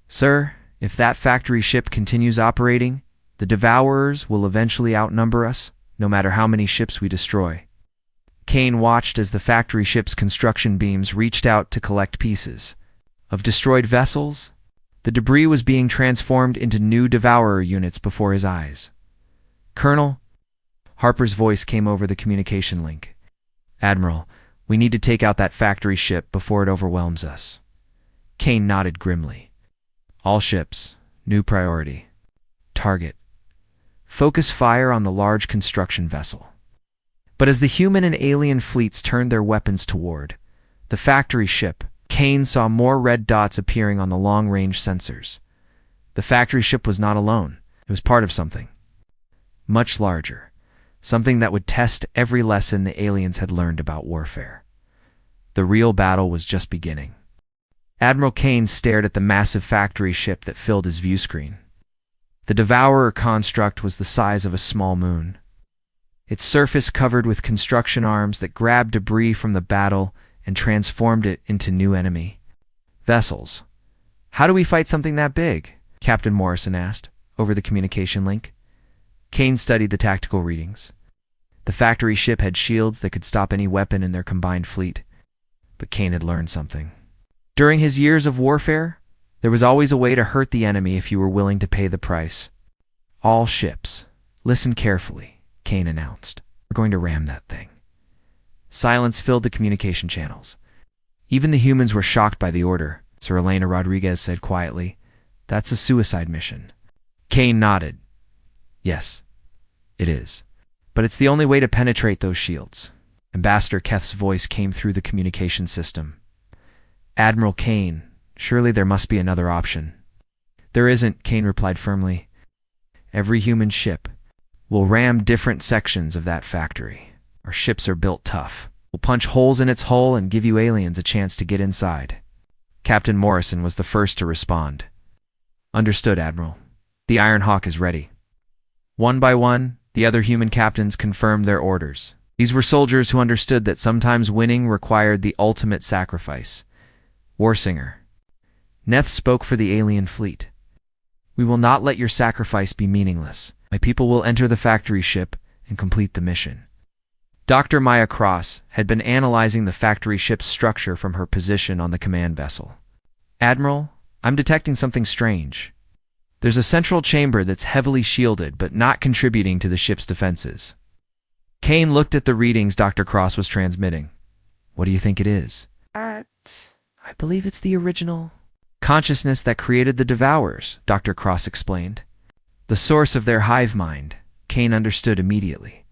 "Sir, if that factory ship continues operating, the Devourers will eventually outnumber us, no matter how many ships we destroy." Kane watched as the factory ship's construction beams reached out to collect pieces of destroyed vessels. The debris was being transformed into new Devourer units before his eyes. "Colonel," Harper's voice came over the communication link. "Admiral, we need to take out that factory ship before it overwhelms us." Kane nodded grimly. "All ships, new priority. Target. Focus fire on the large construction vessel." But as the human and alien fleets turned their weapons toward the factory ship, Kane saw more red dots appearing on the long-range sensors. The factory ship was not alone. It was part of something much larger, something that would test every lesson the aliens had learned about warfare. The real battle was just beginning. Admiral Kane stared at the massive factory ship that filled his view screen. The Devourer construct was the size of a small moon. Its surface covered with construction arms that grabbed debris from the battle and transformed it into new enemy vessels. "How do we fight something that big?" Captain Morrison asked, over the communication link. Kane studied the tactical readings. The factory ship had shields that could stop any weapon in their combined fleet. But Kane had learned something. During his years of warfare, there was always a way to hurt the enemy if you were willing to pay the price. "All ships, listen carefully," Kane announced. "We're going to ram that thing." Silence filled the communication channels. Even the humans were shocked by the order. Sir Elena Rodriguez said quietly, "That's a suicide mission." Kane nodded. "Yes, it is. But it's the only way to penetrate those shields." Ambassador Keth's voice came through the communication system. "Admiral Kane, surely there must be another option." "There isn't," Kane replied firmly. "Every human ship will ram different sections of that factory. Our ships are built tough. We'll punch holes in its hull and give you aliens a chance to get inside." Captain Morrison was the first to respond. "Understood, Admiral. The Iron Hawk is ready." One by one, the other human captains confirmed their orders. These were soldiers who understood that sometimes winning required the ultimate sacrifice. Warsinger. Neth spoke for the alien fleet. "We will not let your sacrifice be meaningless. My people will enter the factory ship and complete the mission." Dr. Maya Cross had been analyzing the factory ship's structure from her position on the command vessel. "Admiral, I'm detecting something strange." There's a central chamber that's heavily shielded but not contributing to the ship's defenses. Kane looked at the readings Dr. Cross was transmitting. What do you think it is? I believe it's the original consciousness that created the Devourers, Dr. Cross explained. The source of their hive mind. Kane understood immediately.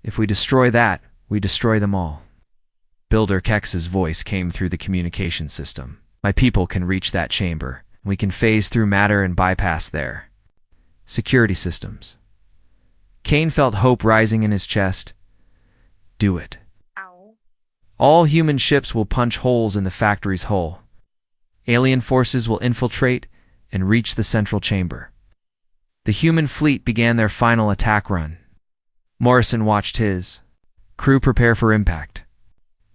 If we destroy that, we destroy them all. Builder Kex's voice came through the communication system. My people can reach that chamber. We can phase through matter and bypass their security systems. Kane felt hope rising in his chest. Do it. Ow. All human ships will punch holes in the factory's hull. Alien forces will infiltrate and reach the central chamber. The human fleet began their final attack run. Morrison watched his crew prepare for impact.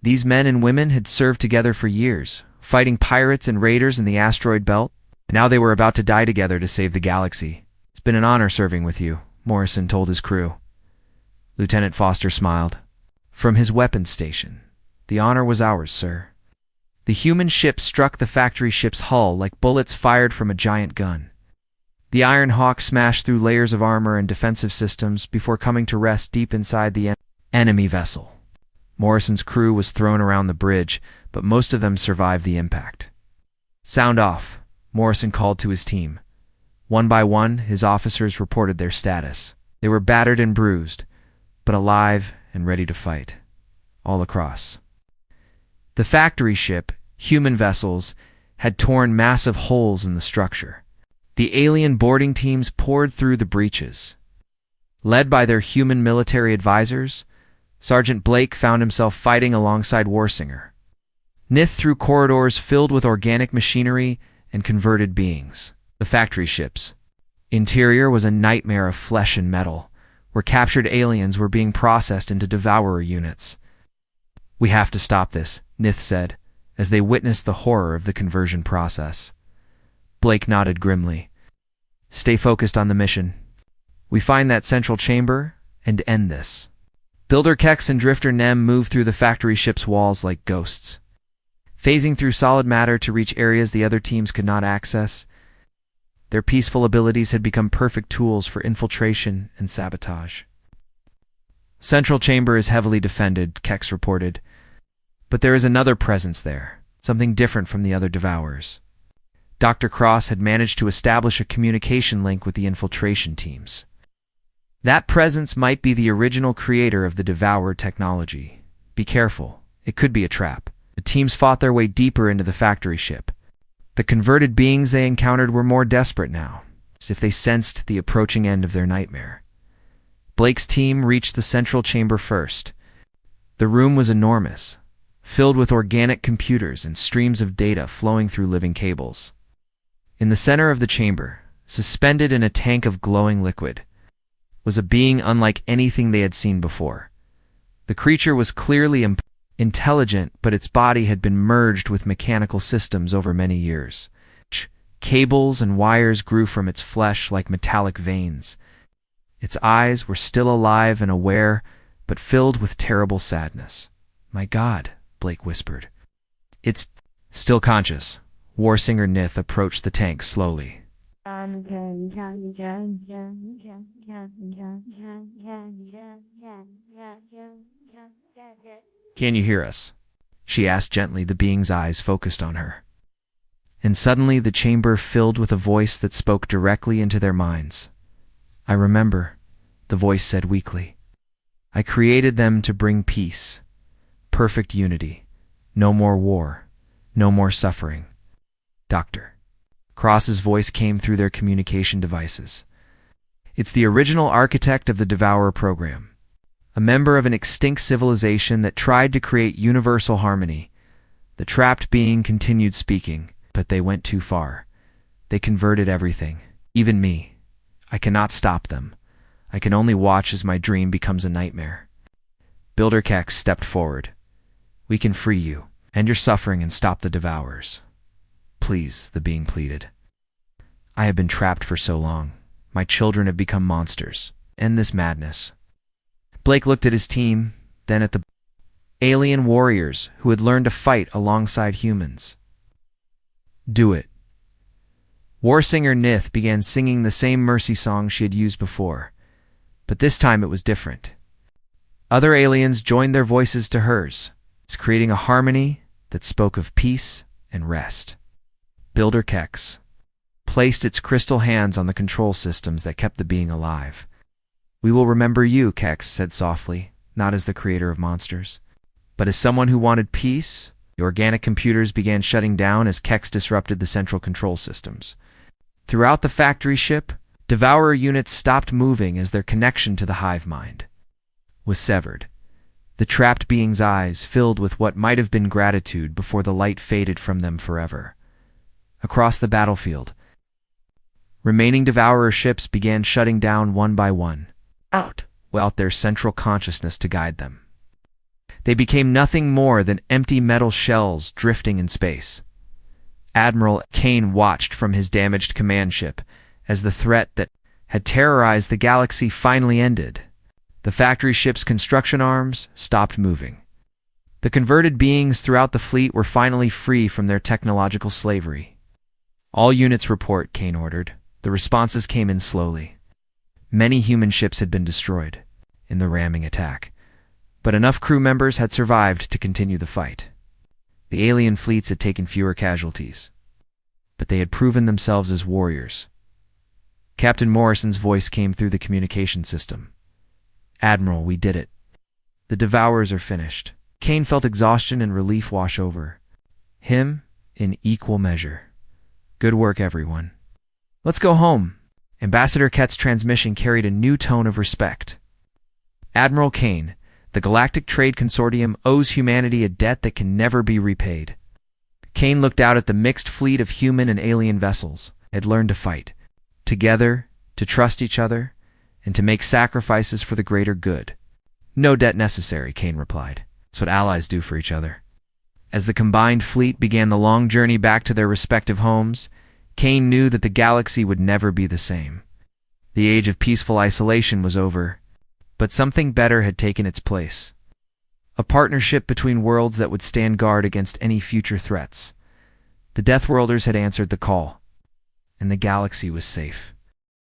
These men and women had served together for years, fighting pirates and raiders in the asteroid belt, and now they were about to die together to save the galaxy. It's been an honor serving with you, Morrison told his crew. Lieutenant Foster smiled. From his weapons station, the honor was ours, sir. The human ship struck the factory ship's hull like bullets fired from a giant gun. The Iron Hawk smashed through layers of armor and defensive systems before coming to rest deep inside the enemy vessel. Morrison's crew was thrown around the bridge, but most of them survived the impact. Sound off, Morrison called to his team. One by one, his officers reported their status. They were battered and bruised, but alive and ready to fight. All across. The factory ship, human vessels, had torn massive holes in the structure. The alien boarding teams poured through the breaches. Led by their human military advisors, Sergeant Blake found himself fighting alongside Warsinger. Nith through corridors filled with organic machinery and converted beings. The factory ship's interior was a nightmare of flesh and metal, where captured aliens were being processed into devourer units. We have to stop this, Nith said, as they witnessed the horror of the conversion process. Blake nodded grimly. Stay focused on the mission. We find that central chamber and end this. Builder Kex and Drifter Nem moved through the factory ship's walls like ghosts, phasing through solid matter to reach areas the other teams could not access. Their peaceful abilities had become perfect tools for infiltration and sabotage. Central chamber is heavily defended, Kex reported. But there is another presence there, something different from the other Devourers. Dr. Cross had managed to establish a communication link with the infiltration teams. That presence might be the original creator of the Devourer technology. Be careful, it could be a trap. The teams fought their way deeper into the factory ship. The converted beings they encountered were more desperate now, as if they sensed the approaching end of their nightmare. Blake's team reached the central chamber first. The room was enormous, filled with organic computers and streams of data flowing through living cables. In the center of the chamber, suspended in a tank of glowing liquid, was a being unlike anything they had seen before. The creature was clearly intelligent, but its body had been merged with mechanical systems over many years. Cables and wires grew from its flesh like metallic veins. Its eyes were still alive and aware, but filled with terrible sadness. My God, Blake whispered. It's still conscious. Warsinger Nith approached the tank slowly. Can you hear us? She asked gently, the being's eyes focused on her. And suddenly the chamber filled with a voice that spoke directly into their minds. I remember, the voice said weakly. I created them to bring peace, perfect unity, no more war, no more suffering. Dr. Cross's voice came through their communication devices. It's the original architect of the Devourer program, a member of an extinct civilization that tried to create universal harmony. The trapped being continued speaking, but they went too far. They converted everything, even me. I cannot stop them. I can only watch as my dream becomes a nightmare. Builder Kex stepped forward. We can free you, end your suffering, and stop the Devourers. Please, the being pleaded. I have been trapped for so long. My children have become monsters. End this madness. Blake looked at his team, then at the alien warriors who had learned to fight alongside humans. Do it. War singer Nith began singing the same mercy song she had used before, but this time it was different. Other aliens joined their voices to hers, creating a harmony that spoke of peace and rest. Builder Kex placed its crystal hands on the control systems that kept the being alive. "We will remember you," Kex said softly, not as the creator of monsters, but as someone who wanted peace. The organic computers began shutting down as Kex disrupted the central control systems. Throughout the factory ship, Devourer units stopped moving as their connection to the hive mind was severed. The trapped being's eyes filled with what might have been gratitude before the light faded from them forever. Across the battlefield, remaining Devourer ships began shutting down one by one, without their central consciousness to guide them. They became nothing more than empty metal shells drifting in space. Admiral Kane watched from his damaged command ship as the threat that had terrorized the galaxy finally ended. The factory ship's construction arms stopped moving. The converted beings throughout the fleet were finally free from their technological slavery. "All units report," Kane ordered. The responses came in slowly. Many human ships had been destroyed in the ramming attack, but enough crew members had survived to continue the fight. The alien fleets had taken fewer casualties, but they had proven themselves as warriors. Captain Morrison's voice came through the communication system. "Admiral, we did it. The Devourers are finished." Kane felt exhaustion and relief wash over him in equal measure. "Good work, everyone. Let's go home." Ambassador Kett's transmission carried a new tone of respect. "Admiral Kane, the Galactic Trade Consortium owes humanity a debt that can never be repaid." Kane looked out at the mixed fleet of human and alien vessels. Had learned to fight together, to trust each other, and to make sacrifices for the greater good. "No debt necessary," Kane replied. "It's what allies do for each other." As the combined fleet began the long journey back to their respective homes, Kane knew that the galaxy would never be the same. The age of peaceful isolation was over, but something better had taken its place. A partnership between worlds that would stand guard against any future threats. The Deathworlders had answered the call, and the galaxy was safe.